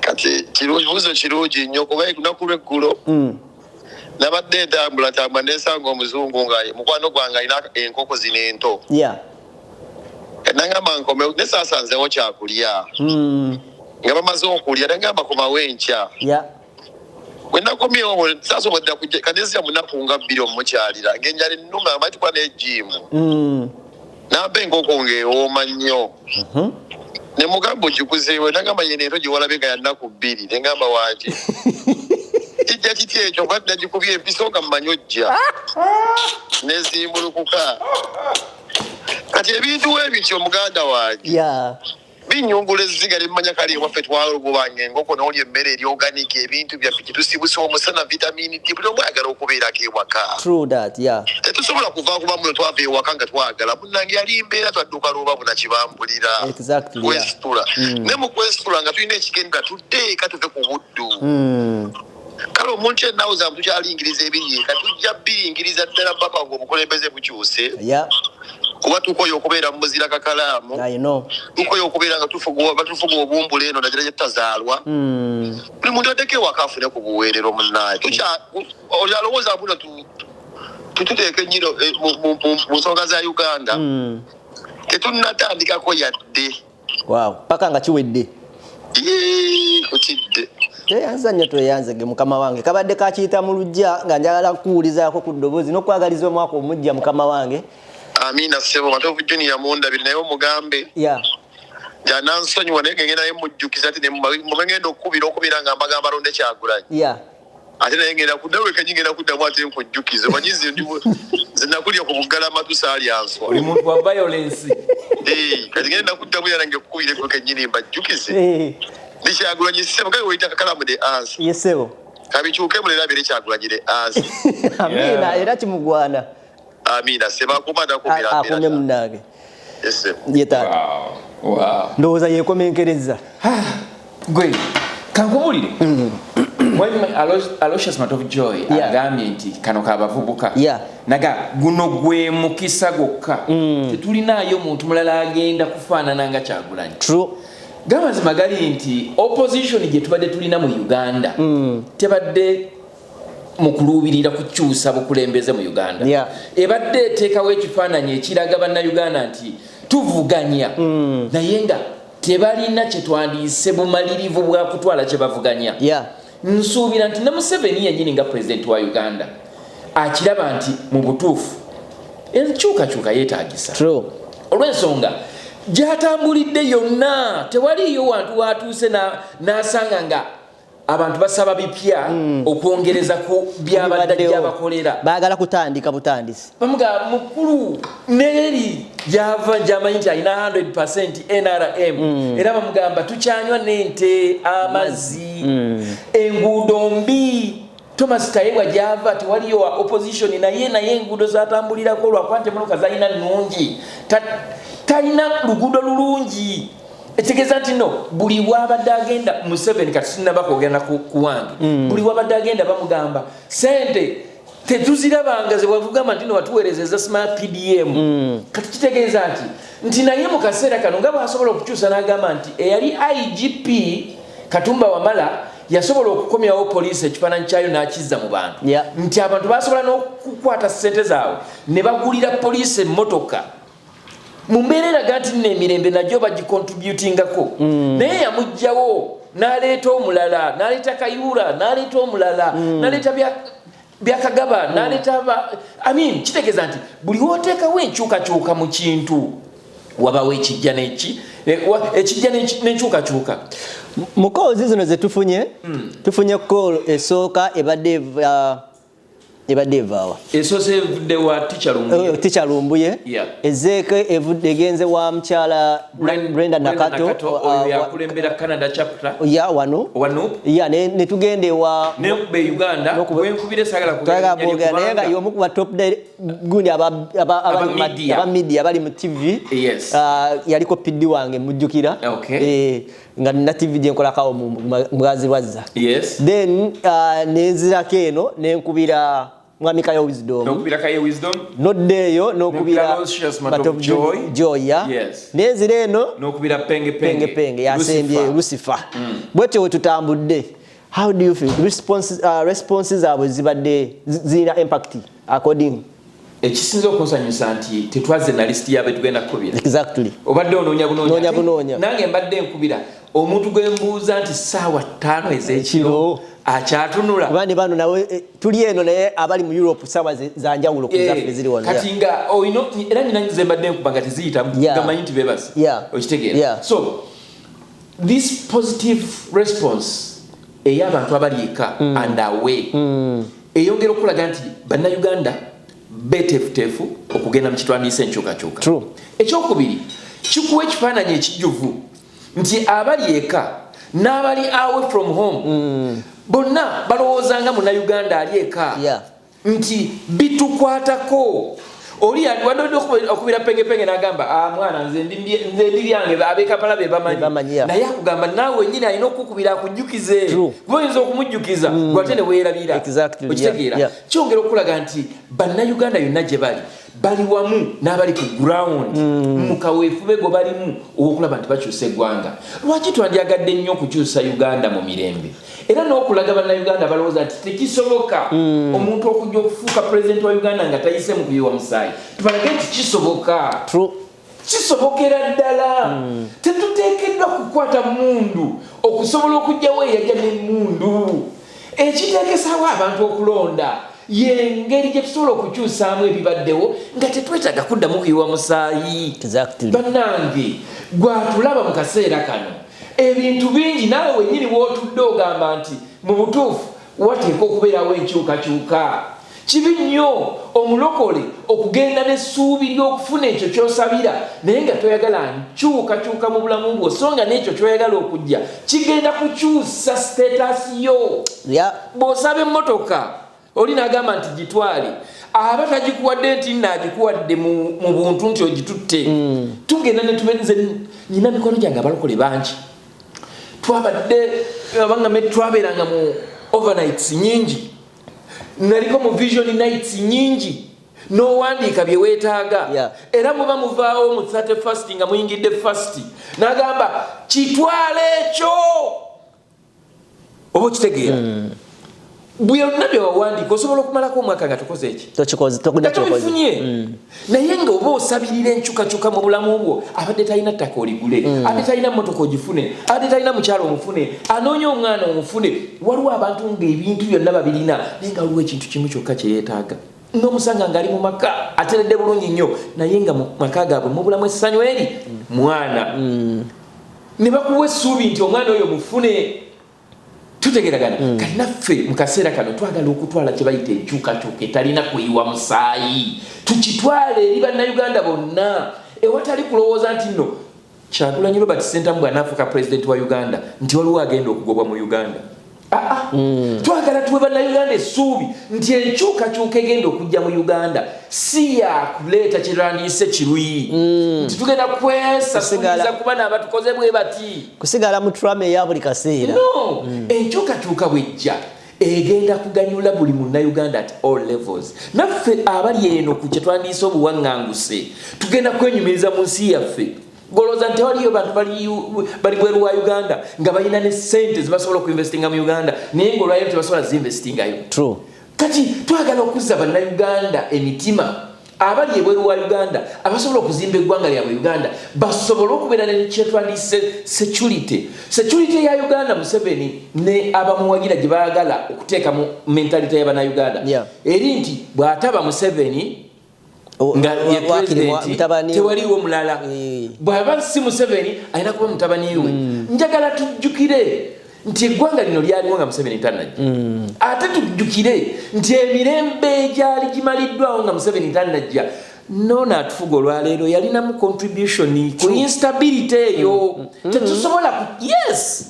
Kati kibuuzo kirungi nnyo kuba olunaku lw'eggulo nabadde ntambula nesanga omuzungu nga mukwano gwange alina enkoko zino ento. Nangamba nkome nesaasanzewo kyakulya nga bamaze okulya nangamba komawo enkya bwe nakomyewo saasobodde kujja kanezya munaku nga 2 omukyalira ng'enjala ennuma amati kwa n'ejimu namba enkoko ng'ewooma nnyo ne mugamba ogikuzeewe nangamba yene ento gyewalabe nga ya nnaku 2 nengamba waaki kijja kiti ekyo mbadde nagikubye empiso nga mmanyi ojja nezimbulukuka. Kati ebintu ebityo muganda wange binyungula ezziga limmanya kali ewaffe twalugubanga enkoko n'oli emmere eri organic ebintu byaffe kyetusibusa omusana vitamini D buli omu ayagala okubeerako ewaka. Tetusobola kuva kuba muno twava ewaka nga twagala munnange yali mbeera twadduka lwoba bunakibambulira kwesitula ne mu kwesitula nga tulina ekigendera tudde eka tuve ku buddu. Kale omuntu ennawo zamu tukyalingiriza ebiriika tujja biringiriza ddala papa ng'obukulembeze bukyuse kuba tukoye okubeera mu muzira Kakalaamu tukoye okubeera nga batufuga obumbula eno nagira gyetutazaalwa buli muntu addeko ewaka afune ku buweerero munnaye olowooza buno tututeeka ennyo mu nsonga za Uganda tetunnatandikako yadde paka nga kiwedde kutidde. Tweyanza nnyo tweyanzege mukama wange kabadde kakiyita mu lujja nga njagala kuwulizaako ku ddoboozi n'okwagaliza omwaka omujja mukama wange. Amina Sebo Matovu Junior mundabire naye omugambe janansonyiwa naye ngenda naye mujjukiza ati mugenda okubira nga mbagamba londe Kyagulanyi ate naye ngenda kuddawe kanyingenda kuddamu ate nkujjukiza manyize zinakulya ku Bugalama tusaali answa oli muntu wa violence kati ngenda kuddamu yanange kukubire ko kenyini mbajjukize Kyagulanyi Ssebo kale weyita Kakalamu The Answer. Yesebo kabikyuke mulabire Kyagulanyi The Answer. Amina era kimugwana. Amina Seba kumada kubira akomye munange. Yesebo yeta ndowooza yeekomenkereza gwe kankubulire Aloysius Matovu Joy agambye nti kano kabavubuka naga guno gwe mukisa gokka tetulinayo muntu mulala agenda kufaanana nga Kyagulanyi. Gamazima gali nti opposition gye tubadde tulina mu Uganda tebadde mu kuluubirira kukyusa bukulembeze mu Uganda ebadde eteekawo ekifaananyi ekiraga bannayuganda nti tuvuganya naye nga tebalina kye twandiyise bumalirivu bwa kutwala kye bavuganya. Nsuubira nti ne Museveni yennyini nga president wa Uganda akiraba nti mu butuufu enkyukakyuka yeetaagisa. Olw'ensonga gy'atambulidde yonna tewaliyo wantu watuuse n'asanga nga abantu basaba bipya okwongereza ku byabadde byabakolera. Baagala kutandika butandisi. Bamuga mukulu neri yava jamanyi nti alina 100% NRM. Era bamugamba tukyanywa n'ente amazzi enguudo mbi. Thomas Tayebwa java tewaliyo wa opposition naye enguudo zatambulirako lwakuba nti emmotoka zalina nnungi. Talina luguudo lulungi. Etegeeza nti no buli wabadde agenda Museveni kati sinaba kwogera ku wange. Buli wabadde agenda bamugamba sente tetuzirabanga ze bwavugamba nti no watuweerezeza smart PDM. Kati kitegeeza nti naye mu kaseera kano nga bw'asobola okukyusa n'agamba nti eyali IGP Katumba Wamala yasobola okukomyawo poliisi ekifaananyi kyayo n'akizza mu bantu. Nti abantu basobola n'okukwata ssente zaabwe ne bagulira poliisi emmotoka. Mumbeera eraga nti n'emirembe nagyo bagicontributingako. Naye yamugjawo n'aleeta omulala, n'aleeta Kayuula, n'aleeta omulala, n'aleeta byakagaba, n'aleeta kitegeeza nti buli wooteekawo enkyukakyuka mu kintu wabawo ekijja n'enkyukakyuka. Mu koozi zino ze tufunye kool esooka ebadde evaawa. Esoose evudde wa Teacher Lumbuye. Ezeeke evudde egenze wa mukyala Brenda Nakato oyo yakulembera Canada chapter. Wano. Ne tugende wa ne Uganda bwenkubire sagala kugenda naye nga y'omu ku ba top gundi aba media bali mu TV. Yaliko piddi wange mujjukira. Nga nina TV gye nkolako mugazi Lwazza. Then nenzirako eno nenkubira Mwami Kayo Wisdom. Noddeeyo n'okubira Joy. Nenzira eno n'okubira Penge yasembye Lucifer. Bwetyo we tutambudde. How do you feel? Responses zaabwe zibadde zirina impact according ekisinza okunsanyusa nti tetwaze na list yabe tugenda kukubira. Obadde onoonya bunoonya. Nange mbadde nkubira omuntu gwembuuza nti ssaawa 5 ez'ekiro akyatunula. Kubandi bano nawe tuli eno naye abali mu Europe ssaawa zanjawulo ku zaffe ziri wano. Kati nga oyino era nina nze mbadde nkuba nga teziyita gamanyi nti bebasi. Okitegeera. So this positive response ey'abantu abali eka and away eyongera okulaga nti bannayuganda betefutefu okugenda mu kitwandiisa enkyukakyuka. Ekyokubiri kikuwa ekifaananyi ekijjuvu nti abali eka n'abali away from home bonna balowoozanga munnayuganda ali eka nti bitukwatako. Oli wadde okubira Penge n'agamba mwana nze ndi byange ab'Ekampala be bamanyi. Naye akugamba naawe wennyini alina okukubira akujjukize. Gwoyinza okumujjukiza gwate ne weerabira. Okitegeera. Kyongera okulaga nti bannayuganda yonna gye bali wamu n'abali ku ground mu kaweefube gwe balimu ow'okulaba nti bakyusa eggwanga. Lwaki twandyagadde nnyo okukyusa Uganda mu mirembe? Era n'okulaga bannayuganda balowooza nti tekisoboka omuntu okujja okufuuka pulezidenti wa Uganda nga tayise mu kuyiwa musaayi. Tubalage nti kisoboka. Kisobokera ddala. Tetuteekeddwa kukwata mundu okusobola okujjawo eyajja n'emmundu. Ekiteekesaawo abantu okulonda yengeri gye tusobola okukyusaamu ebibaddewo nga tetwetaaga kuddamu kuyiwa musaayi. Bannange gwatulaba mu kaseera kano ebintu bingi naawe wennyini w'otudde ogamba nti mu butuufu wateeka okubeerawo enkyukakyuka. Kibi nnyo omulokole okugenda n'essuubi ly'okufuna ekyo ky'osabira naye nga toyagala nkyukakyuka mu bulamu bwo so nga n'ekyo ky'oyagala okujja kigenda kukyusa status yo. Bw'osaba emmotoka oli n'agamba nti gitwale aba tagikuwadde nti naagikuwadde mu buntu nti ogitutte. Tugenda ne tumenze nyina mikono gyange abalokole bangi twabadde abangame twabeeranga mu overnights nyingi naliko mu vision nights nyingi n'owandiika bye weetaaga era muba muvaawo mu 31st nga muyingidde fast n'agamba kitwale ekyo oba okitegeera. byonna bye wawandiika osobola okumalako omwaka nga tokoze eki tobifunye naye nga oba osabirira enkyukakyuka mu bulamu bwo abadde talina ttaka oligule abadde talina mmotoka ogifune abadde talina mukyalo omufune anoonya omwana omufune waliwo abantu ng'ebintu byonna babirina naye nga waliwo ekintu kimu kyokka kye yeetaaga n'omusanga ng'ali mu maka ateredde bulungi nnyo naye nga mu maka gaabwe mu bulamu essanyu eri mwana ne bakuwa essuubi nti omwana oyo mufune tutegeragana kati naffe mu kaseera kano twagala okutwala kye bayita enkyukakyuka etalina kuyiwa musaayi tukitwale eri bannayuganda bonna ewatali kulowooza nti nno Kyagulanyi Robert Ssentamu bw'anaafuuka pulezidenti wa Uganda nti waliwo agenda okugobwa mu Uganda. Twagala tuwe bannayuganda essuubi nti enkyukakyuka egenda okujja mu Uganda si ya kuleeta kirwandiise kirwi nti tugenda kwesasuliza kuba n'abatukoze bwe bati kusigala mu trama eya buli kaseera. No, enkyukakyuka bw'ejja egenda kuganyula buli munnayuganda at all levels. Naffe abali eno ku kye twandiise obuwaŋŋanguse tugenda kwenyumiriza mu nsi yaffe. Goloza nti waliyo bantu bali bweru wa Uganda nga balina ne sente zibasobola okuinvestinga mu Uganda naye ng'olwayo tebasobola zinvestingayo. True. Kati twagala okuzza bannayuganda emitima abali ebweru wa Uganda abasobola okuzimba eggwanga lyabwe Uganda basobola okubeera ne kyetwandise security ya Uganda Museveni ne abamuwagira gye baagala okuteeka mu mentality y'abannayuganda eri nti bw'ataba Museveni nga ye president tewaliwo mulala bw'aba si Museveni alina kuba mutabani we. Njagala tujjukire nti eggwanga lino lyaliwo nga Museveni tannajja ate tujjukire nti emirembe gyali gimaliddwawo nga Museveni tannajja noona atufuga olwaleero yalinamu contribution ku instability eyo tetusobola yes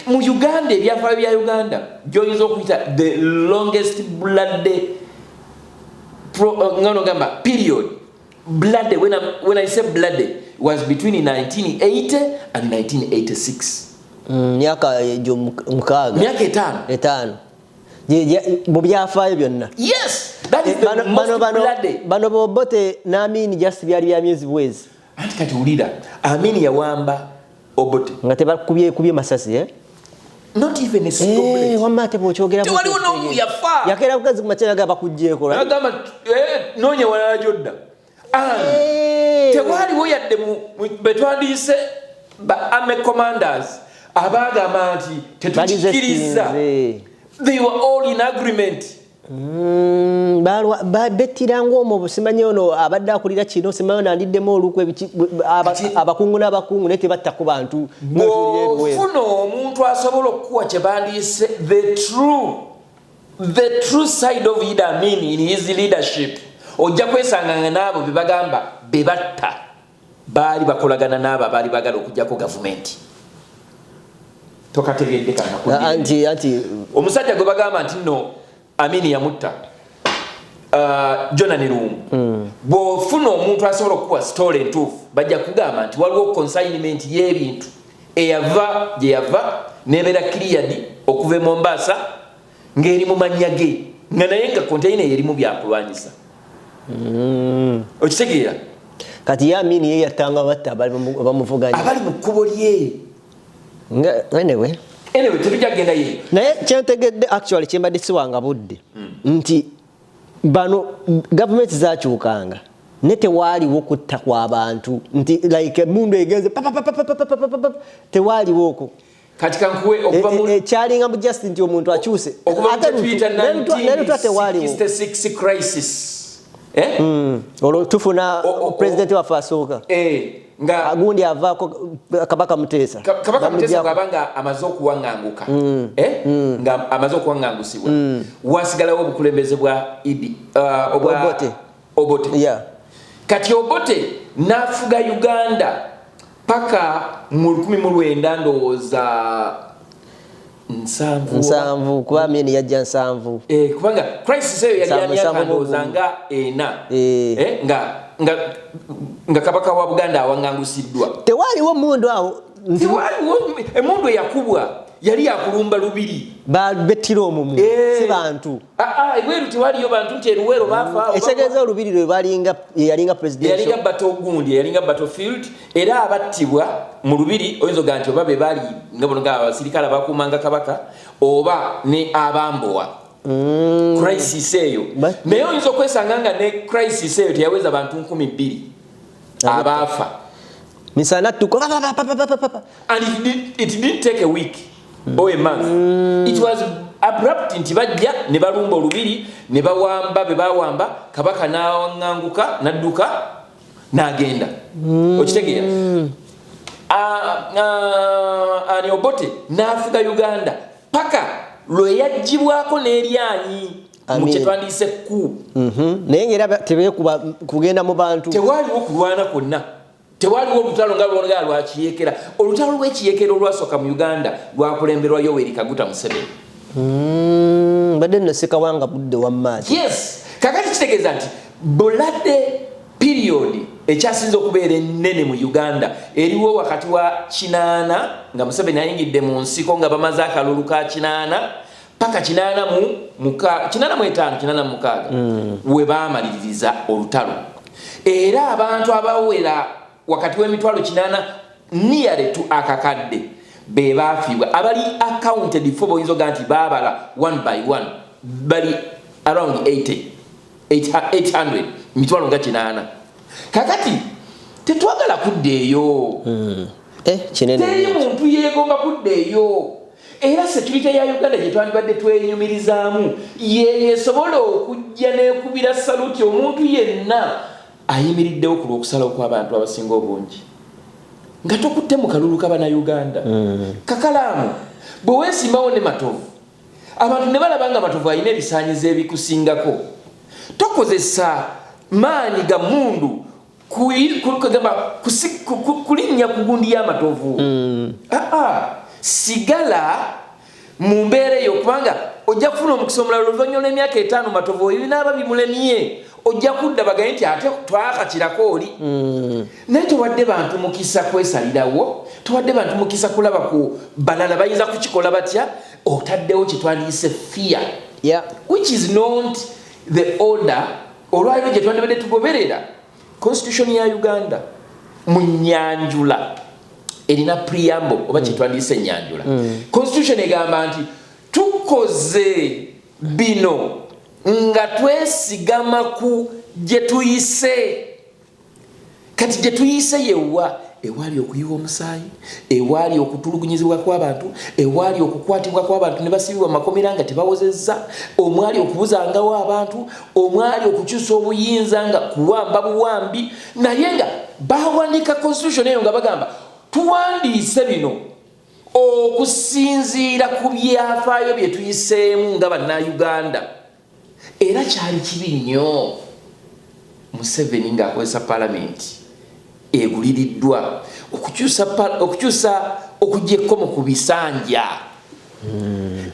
mu Uganda ebyafaayo bya Uganda gy'oyinza okuyita the longest blood period. Blood, when I say blood, was between 1980 and 1986. Miaka mukaaga. Miaka etano. Mu byafaayo byonna. Yes, that is the most blood. Bano Obote n'Amin just byali bya myezi bwezi. Anti kati ulira Amin yawamba Obote. Nga tebakubye masasi Not even a single bullet. Wamate bochogera bwo. Tewaliwo n'omu yafa. Yakera kukazi kumachera gaba kujjeko. Agamba nonye wala jodda. Tewaliwo yadde mu betwandiise ba army commanders abagamba nti tetukikiriza. They were all in agreement. Betiranga omwo busimanyi ono abadde akulira kino simanyi nandiddemu olukwe abakungu n'abakungu naye tebatta ku bantu. Ofuna omuntu asobola okukuwa kye bandiise the true side of Idi Amin in his leadership ojja kwesanganga n'abo be bagamba be batta baali bakolagana n'abo abaali bagala okugjako gavumenti. Tokategedde kana anti omusajja gwe bagamba nti nno Amin yamutta Jonah Nirungu bw'ofuna omuntu asobola okuwa story entuufu bajja kugamba nti waliwo consignment y'ebintu eyava gye yava n'ebeera cleared okuva e Mombasa ng'eri mu mannya ge nga naye nga container yerimu byakulwanyisa. Okitegeera kati ye Amin ye yattanga batta bamuvuganya abali mu kkubo lye. Anyway tujja kugenda yeyo naye kyentegedde actually kyembadde siwanga budde nti bano gavumenti zakyukanga ne tewaaliwo kutta kw'abantu nti like emundu egenze tewaaliwo okwo kati kankuwe okuva mu kyalinga mu just nti omuntu akyuse ate Twitter 1966 crisis olwo tufuna president waffe asooka nga agundi avaako Kabaka Muteesa ng'abanga amaze okuwaŋŋanguka nga amaze okuwaŋŋangusibwa wasigalawo obukulembeze bwa Obote. Kati Obote n'afuga Uganda paka mu 1900 ndowooza 7 kuba Amin yajja 7 kubanga crisis eyo yali ndowooza nga 4 nga Kabaka wa Buganda awaŋŋangusiddwa. Tewaliwo mundu awo emundu eyakubwa yali akulumba lubiri betiro omumu si bantu ebweru tewaliyo bantu nti eruwero bafa ekitegeeza olubiri lwe yalinga presidential yalinga battleground yalinga battlefield era abattibwa mu lubiri oyinza oga nti oba be baali nga bono nga abasirikale abakuumanga kabaka oba ne abambowa crisis eyo naye oyinza okwesanga nga ne crisis eyo teyaweza bantu 2,000 abaafa misana tuko and it didn't take a week or a month. It was abrupt nti bajja ne balumba olubiri ne bawamba be bawamba kabaka nawanganguka nadduka nagenda okitegeera ani Obote nafuga Uganda paka lwe yajjibwako n'eryanyi mu kyetwandiise ku naye ng'era tebekuba kugenda mu bantu tewaliwo kulwana kwonna tewaliwo olutalo nga lwonga lwakiyekera olutalo lw'ekiyekera olwasooka mu Uganda lwakulemberwa Yoweri Kaguta Museveni badde nno Ssekawanga budde wammaaki yes kakati kitegeeza nti buladde period ekyasinza okubeera ennene mu Uganda eriwo wakati wa 8 nga Museveni ayingidde mu nsiko nga bamaze akalulu ka 8 paka 8 we baamaliriza olutalo era abantu abawera wakati w'emitwalo 8 nearly to akakadde be baafiibwa abali accounted for boyinza oga nti baabala one by one bali around 800 mitwalo nga 8 kakati tetwagala kuddeeyo teri muntu yeegomba kuddeeyo era security ya Uganda gye twandibadde twenyumirizaamu yeesobola okujja n'ekubira saluti omuntu yenna ayimiriddewo ku lw'okusalawo kw'abantu abasinga obungi nga tokutte mu kalulu k'Abannayuganda Kakalaamu bwe weesimbawo ne Matovu abantu ne balaba nga Matovu alina ebisaanyizo ebikusingako tokozesa maanyi ga mundu kulinnya ku gundi y'Amatovu sigala mu mbeera eyo kubanga ojja kufuna omukisa omulala oluvannyuma lw'emyaka 5 Matovu oyo binaaba bimulemye ojja kudda bagaye nti ate twakakirako oli naye towadde bantu mukisa kwesalirawo towadde bantu mukisa kulaba ku balala bayinza kukikola batya otaddewo kyetwandiise fear which is not the order olwaliro gye twandibadde tugoberera constitution ya Uganda mu nnyanjula erina preamble oba kyetwandiise ennyanjula constitution egamba nti tukoze bino nga twesigama ku gye tuyise kati gye tuyise yewa ewali okuyiwa omusaayi ewali okutulugunyizibwa kw'abantu ewali okukwatibwa kw'abantu ne basibibwa makomera nga tebawozezza omwali okubuzangawo abantu omwali okukyusa obuyinza nga kuwamba buwambi naye nga bawandiika constitution eyo nga bagamba tuwandiise bino okusinziira ku byafaayo bye tuyiseemu nga Bannayuganda era kyali kibi nnyo Museveni ng'akozesa palamenti eguliriddwa okukyusa okujja ekkomo ku bisanja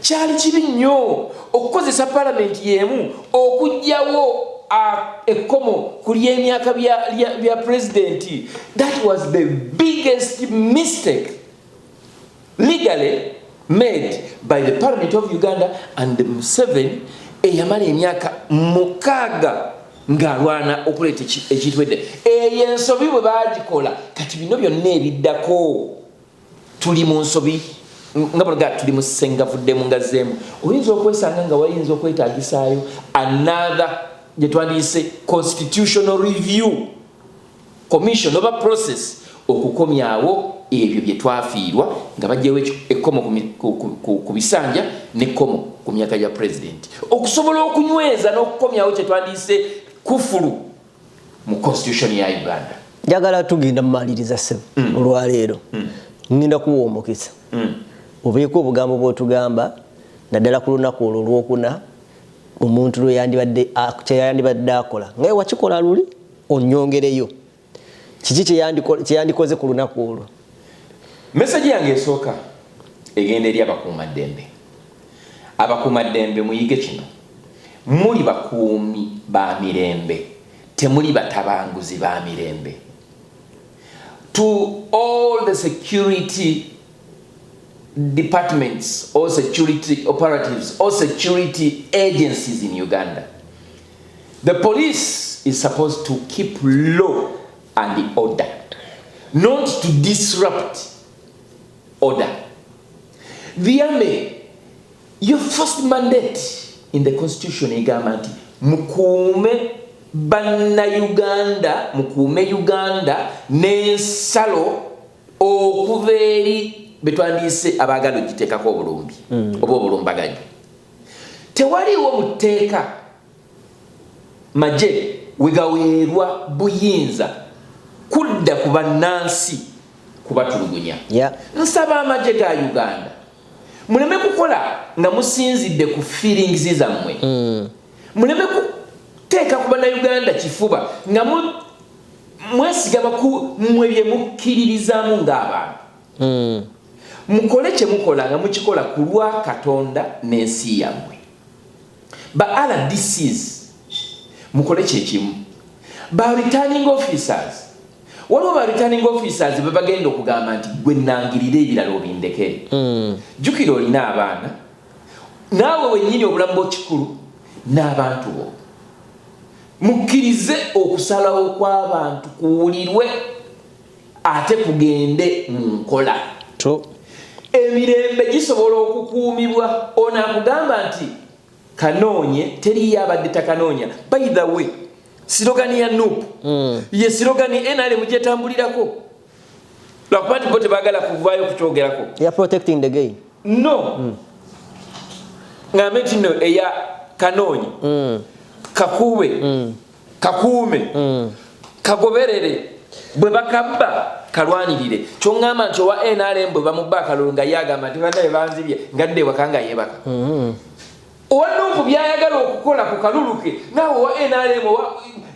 kyali kibi nnyo okukozesa palamenti y'emu okujjawo ekkomo ku ly'emyaka bya pulezidenti. That was the biggest mistake legally made by the Parliament of Uganda and Museveni eyamala emyaka 6 ng'alwana okuleeta ekitwedde eyo ensobi bwe baagikola kati bino byonna ebiddako tuli mu nsobi nga bulaga tuli mu sengavuddemu ngazzeemu oyinza okwesanga nga wayinza okwetaagisaayo another gye twandiise constitutional review commission oba process okukomyawo ebyo bye twafiirwa nga bajjewo ekkomo ku bisanja n'ekkomo ku myaka ya pulezidenti okusobola okunyweza n'okukomyawo kye twandiise kufulu mu constitution ya Uganda. Njagala tugenda mu maliriza ssebo olwaleero ngenda kuwa omukisa obeeko obugambo bw'otugamba naddala ku lunaku olwo olwokuna omuntu lwe yandibadde akola ngaye wakikola luli onnyongereyo kiki kyeyandikoze ku lunaku olwo. Message yange esooka egenda eri abakuumaddembe. Abakuumaddembe muyige kino, muli bakuumi ba mirembe, temuli batabanguzi ba mirembe. To all the security departments or security operatives or security agencies in Uganda. The police is supposed to keep law and order, not to disrupt order. The army, your first mandate in the constitution is government, mukume banna Uganda, mukume Uganda, n'ensalo okuveri betwandise abagalo giteka ko bulumbi obo bulumbaganye. Tewaliwo muteeka maje wegawerwa buyinza kudda ku bannansi kubatulugunya. Nsaba amaje ga Uganda muleme kukola nga musinzidde ku feelings zammwe. Muleme kuteeka ku banna Uganda kifuba nga mwesigama ku mmwe bye mukkiririzaamu ng'abantu. Mukole kye mukola nga mukikola ku lwa Katonda n'ensi yammwe. Ba RDCs mukole kye kimu. Ba returning officers waliwo ba returning officers babagenda okugamba nti gwe nangirire ebirala obindekere. Jukira olina abaana naawe wennyini obulamu bw'ekikulu n'abantu bo. Mukkirize okusalawo kw'abantu kuwulirwe ate kugende mu nkola. Emirembe gisobola okukuumibwa. Ono akugamba nti kanoonye teriyo abadde takanoonya. By the way, sirogani ya NUP ye sirogani NRM gyetambulirako. Lwakuba nti bo tebaagala kuvaayo kukyogerako. They are protecting the gay. No. Ngambe nti no eya kanoonye kakuube kakuume kagoberere bwe bakabba kalwanirire. Kyongamba nti owa NRM bwe bamubba akalulu nga yagamba nti bannaye banzibye ngadde wakanga yebaka. Owannuku byayagala okukola ku kaluluke naawe owa NRM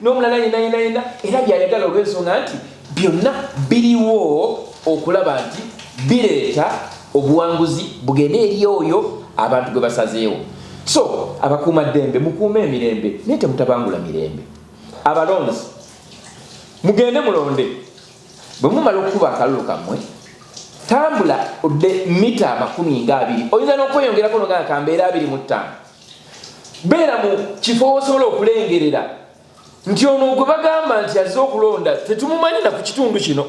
n'omulala yenayenda era byayagala olw'ensonga nti byonna biriwo okulaba nti bireeta obuwanguzi bugende eri oyo abantu gwe basazeewo. So abakuuma ddembe mukuume emirembe naye temutabangula mirembe. Abalonzi mugende mulonde. Bwe mumala okukuba akalulu kammwe tambula odde mita 20. Oyinza n'okweyongerako nogaa kambeera 25. Beera mu kifo osobola okulengerera nti ono gwe bagamba nti azze okulonda tetumumanyi na ku kitundu kino.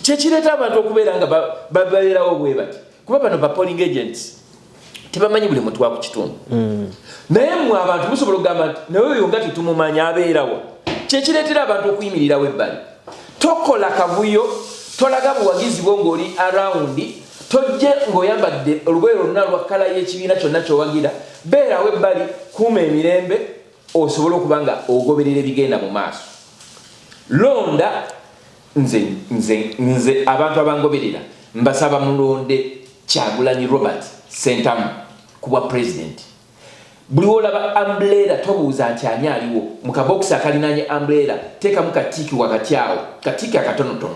Kyekireeta abantu okubeera nga babeerawo bwe bati kuba bano ba polling agents tebamanyi buli muntu wa ku kitundu. Naye mmwe abantu musobola okugamba nti naye oyo nga tetumumanya abeerawo. Kyekireetera abantu okuyimirirawo ebbali. Tokola kavuyo, tolaga buwagizi bwo ng'oli around, tojje ng'oyambadde olugoye lwonna lwa kkala y'ekibiina kyonna ky'owagira. Beerawo ebbali, kuuma emirembe osobola okuba nga ogoberera ebigenda mu maaso. Londa nze abantu abangoberera mbasaba mulonde Kyagulanyi Robert Sentamu kuba president. Buli olaba umbrella tobuuza nti ani aliwo mu kabokisi akalinanye umbrella teekamu katiki wakati awo katiki akatonotono.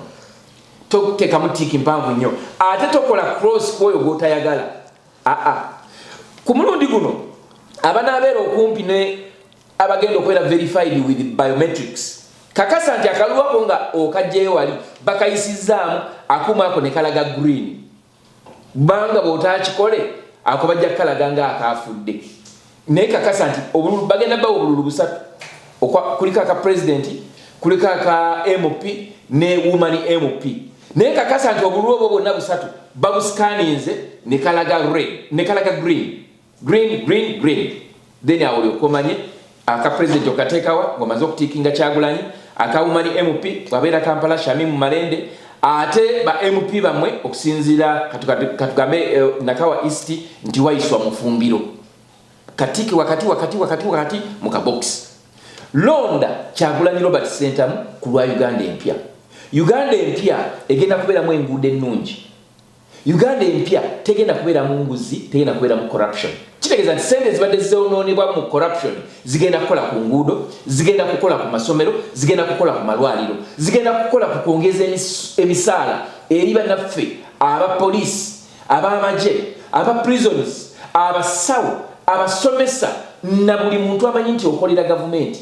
Toteekamu tiki mpanvu nnyo ate tokola cross kwoyo gw'otayagala. Ku mulundi guno abanaabeera okumpi ne abagenda okubeera verified with biometrics kakasa nti akaluwako nga okajjeyo wali bakayisizaamu akuuma ako ne kalaga green. Banga bw'otaakikole ako bajja kukalaga nga akaafudde. Naye kakasa nti obululu bagenda bawo obululu busatu. Kuliko aka president, kuliko aka MP ne woman MP. Naye kakasa nti obululu obwo bwonna busatu babuskaninze ne kalaga red, ne kalaga green. Green. Then awo okomanye aka president okateekawa ng'omaze okutiikinga Kyagulanyi, aka woman MP wabeera Kampala Shamimu Malende, ate ba MP bamwe okusinziira katugambe Nakawa East nti wayiswa mufumbiro. Katiki wakati mu kabox. Londa Kyagulanyi Robert Sentamu ku lwa Uganda empya. Uganda empya egenda kubeeramu enguudo ennungi. Uganda empya tegenda kubeeramu nguzi, tegenda kubeeramu corruption. Kitegeeza nti sente zibadde zoonoonebwa mu corruption zigenda kukola ku nguudo, zigenda kukola ku masomero, zigenda kukola ku malwaliro, zigenda kukola ku kwongeza emisaala eri bannaffe abapoliisi, ab'amagye, aba prisons, abasawo, abasomesa na buli muntu amanyi nti okolera gavumenti.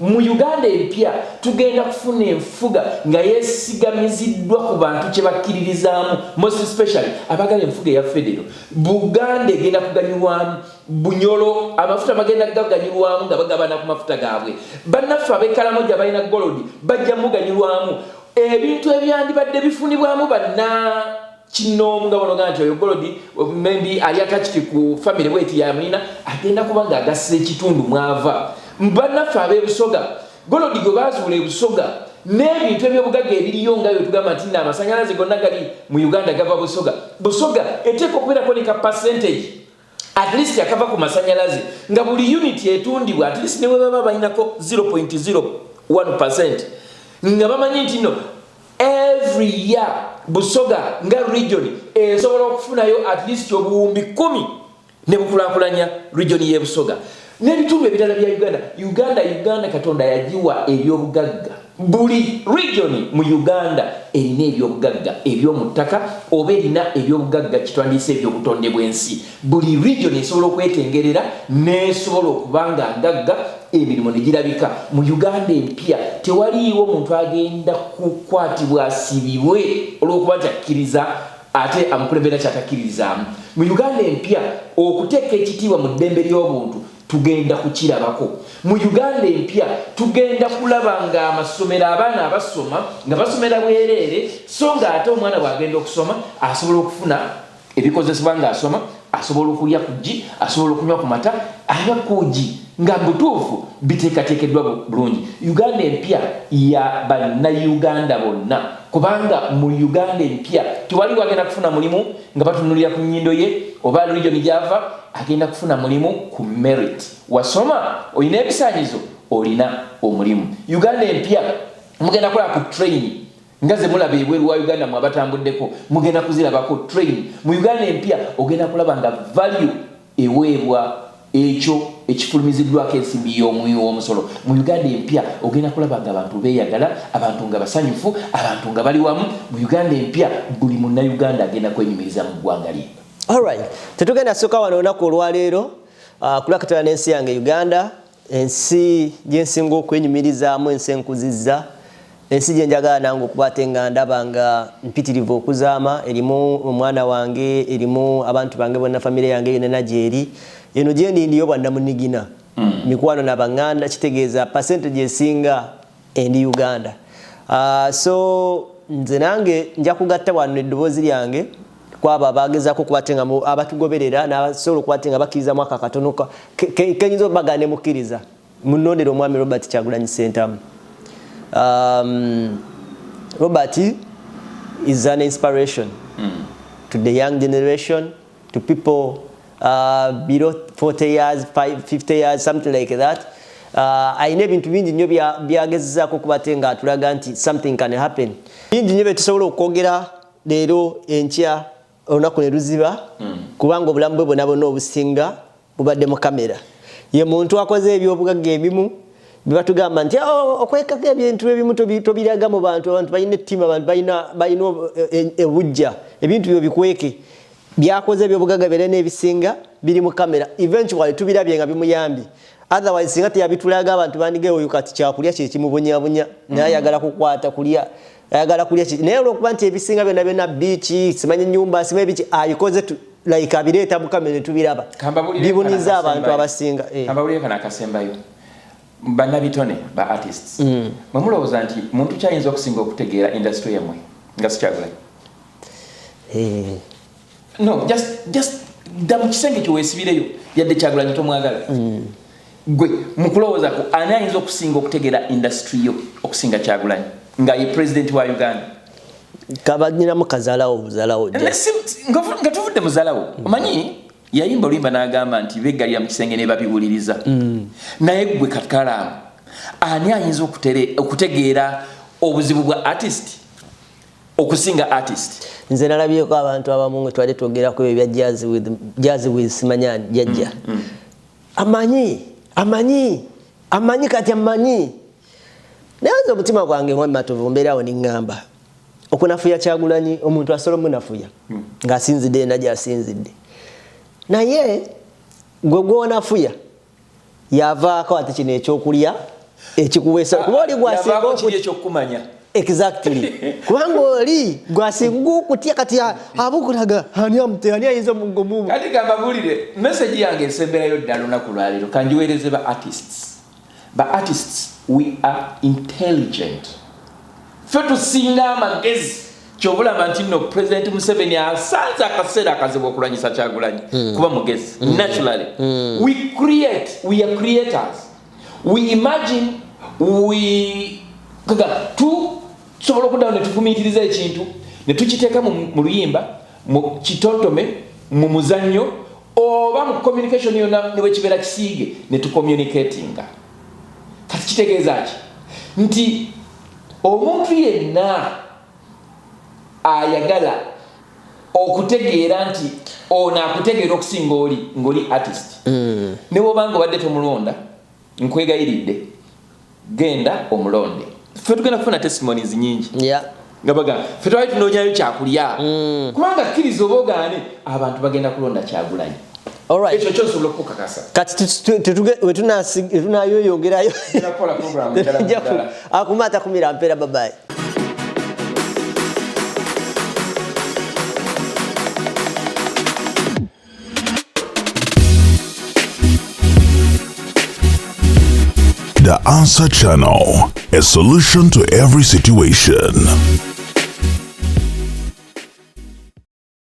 mu Uganda empya tugenda kufuna enfuga nga yesigamiziddwa ku bantu kye bakkiririzaamu, most especially abagala enfuga ya federal. Buganda egenda kuganyulwamu, Bunyolo amafuta bagenda kuganyulwamu nga bagabana ku mafuta gaabwe. Bannaffe ab'Ekalamoja abalina golodi bajja muganyulwamu. Ebintu ebyandibadde bifunibwamu banna kino nga banoga nti oyo golodi maybe ali attached ku family weight ya Amina agenda kuba nga agassa ekitundu mwava. Mbannaffe ab'Ebusoga golodi gwe bazuula Ebusoga n'ebintu ebyobugagga ebiriyo nga bwe tugamba nti n'amasannyalaze gonna gali mu Uganda gava Busoga. Busoga eteeka okubeerako ne ka percentage at least yakava ku masannyalaze nga buli unit etundibwa at least ne bwe baba balinako 0.01% nga bamanyi nti no every year Busoga nga region esobola okufunayo at least obuwumbi 10 ne bukulaakulanya region y'e Busoga. N'ebitundu ebirala bya Uganda Katonda yagiwa ebyobugagga. Buli region mu Uganda erina ebyobugagga eby'omuttaka oba erina ebyobugagga kitwandiise ebyobutonde bw'ensi. Buli region esobola okwetengerera n'esobola okubanga ngagga emirimu ne girabika. Mu Uganda empya tewaliiwo muntu agenda kukwatibwa asibibwe olw'okuba nti akkiriza ate amukulembera kyatakkiririzaamu. Mu Uganda empya okuteeka ekitiibwa mu ddembe ly'obuntu tugenda kukirabako. Mu Uganda empya tugenda kulaba nga amasomero abaana abasoma nga basomera bwereere so nga ate omwana bw'agenda okusoma asobola okufuna ebikozesebwa nga asoma, asobola okulya ku ggi, asobola okunywa ku mata, abakuugi nga butuufu biteekateekeddwa bulungi. Uganda empya ya bannayuganda bonna kubanga mu Uganda empya tewali wagenda kufuna mulimu nga batunulira ku nnyindo ye oba region gy'ava, agenda kufuna mulimu ku merit. Wasoma olina ebisaanyizo olina omulimu. Uganda empya mugenda kola ku training nga ze mulaba ebweru wa Uganda mwabatambuddeko mugenda kuzirabako training. Mu Uganda empya ogenda kulaba nga value eweebwa ekyo ekifulumiziddwako ensimbi y'omwoyo w'omusolo. Mu Uganda empya ogenda kulaba nga abantu beeyagala, abantu nga basanyufu, abantu nga bali wamu. Mu Uganda empya buli munnayuganda agenda kwenyumiriza mu ggwanga lye. Alright, tetugenda soka wano olunaku olwaleero kulakatala n'ensi yange Uganda, ensi gyensinga okwenyumirizaamu, ensi enkuzizza, ensi gye njagala nange okuba ate nga ndaba nga mpitirivu okuzaama, erimu omwana wange, erimu abantu bange bonna famire yange yonna gyeri. Eno gye ndindiyo bwannamunigina mikwano n'abaŋŋanda, kitegeeza percentage esinga endi Uganda. So nze nange nja kugatta wano eddoboozi lyange kwaba abagezaako okubatenga abatugoberera n'abasobola okubatenga bakkirizamu akakatono kenyinza okubaga ne mukkiriza munnondera omwami Robert Kyagulanyi Ssentamu. Robert is an inspiration to the young generation, to people below 40 years, 50 years, something like that. Ayina ebintu bingi nnyo byagezezaako okubatenga atulaga nti something can happen. Bingi nnyo bye tusobola okwogera leero enkya olunaku ne luziba kubanga obulamu bwe bwonna bwonna obusinga bubadde mu kamera. Ye muntu akoze ebyobugagga ebimu bye batugamba nti okwekako ebintu ebimu tobiraga mu bantu, abantu balina ettima, abantu balina obujja, ebintu byo bikweke. Byakoze ebyobugagga bere n'ebisinga biri mu kamera. Eventually tubirabye nga bimuyambi. Otherwise singa teyabitulaga abantu bandige oyo kati kyakulya kye kimubonyabonya naye ayagala kukwata kulya, ayagala kulya kye. Naye olwokuba nti ebisinga byonna beach, simanyi ennyumba, simanyi biki abikoze like abireeta mu kamera tubiraba. Bibuniza abantu abasinga. Kambawulire kana akasembayo. Bannabitone ba artists. Mwe mulowooza nti muntu kyayinza okusinga okutegeera industry yamwe nga si Kyagulanyi? No, just damu kisenge kyo weesibireyo yadde Kyagulanyi tomwagala. Gwe mukulowooza ko ani ayinza okusinga okutegeera industry yo okusinga Kyagulanyi nga ye president wa Uganda? Kabanyina mukazalawo buzalawo nga tuvudde muzalawo omanyi yayimba oluyimba n'agamba nti beggalira mu kisenge ne babiwuliriza. Naye gwe Kakalaamu ani ayinza okutegeera obuzibu bwa artist okusinga artist? Nze nalabyeko abantu abamu nga twali twogerako ebyo bya jazz with Simanyani jajja. Amanyi kati amanyi. Naye omutima gwange mwami Matovu mbeerawo niŋŋamba okunafuya Kyagulanyi omuntu asobola munafuya ng'asinzidde na gy'asinzidde. Naye gwe gw'onafuya yavaako ate kino ekyokulya ekikuweesa kuba oli gwasinga okuli ekyokumanya exactly kubanga oli gwasinga okutya kati abukulaga ani ayinza mungomumu kati gambabulire message yange esemberayo ddala olunaku lwaleero kanjiweereze ba artists we are intelligent ffe tusinga amagezi kyobulaba nti nno President Museveni asanze akaseera akazibu okulwanyisa Kyagulanyi kuba mugezi naturally we are creators we imagine tusobola okuddawo ne tufumiitiriza ekintu ne tukiteeka mu luyimba mu kitotome mu muzannyo oba mu communication yonna ne bwekibeera kisiige ne tucommunicatinga kati kitegeeza ki nti omuntu yenna ayagala okutegeera nti ono akutegeera okusinga ng'oli artist ne bw'obanga obadde tomulonda nkwegayiridde genda omulonde ffe tugenda kufuna testimonies nyingi nga bagamba ffe twali tunoonyayo kyakulya kubanga kkiriza oba ogaane abantu bagenda kulonda Kyagulanyi ekyo kyosobola okukakasa kati wetunayoyongerayo akumata kumira mpera babayi The Answer Channel, a solution to every situation.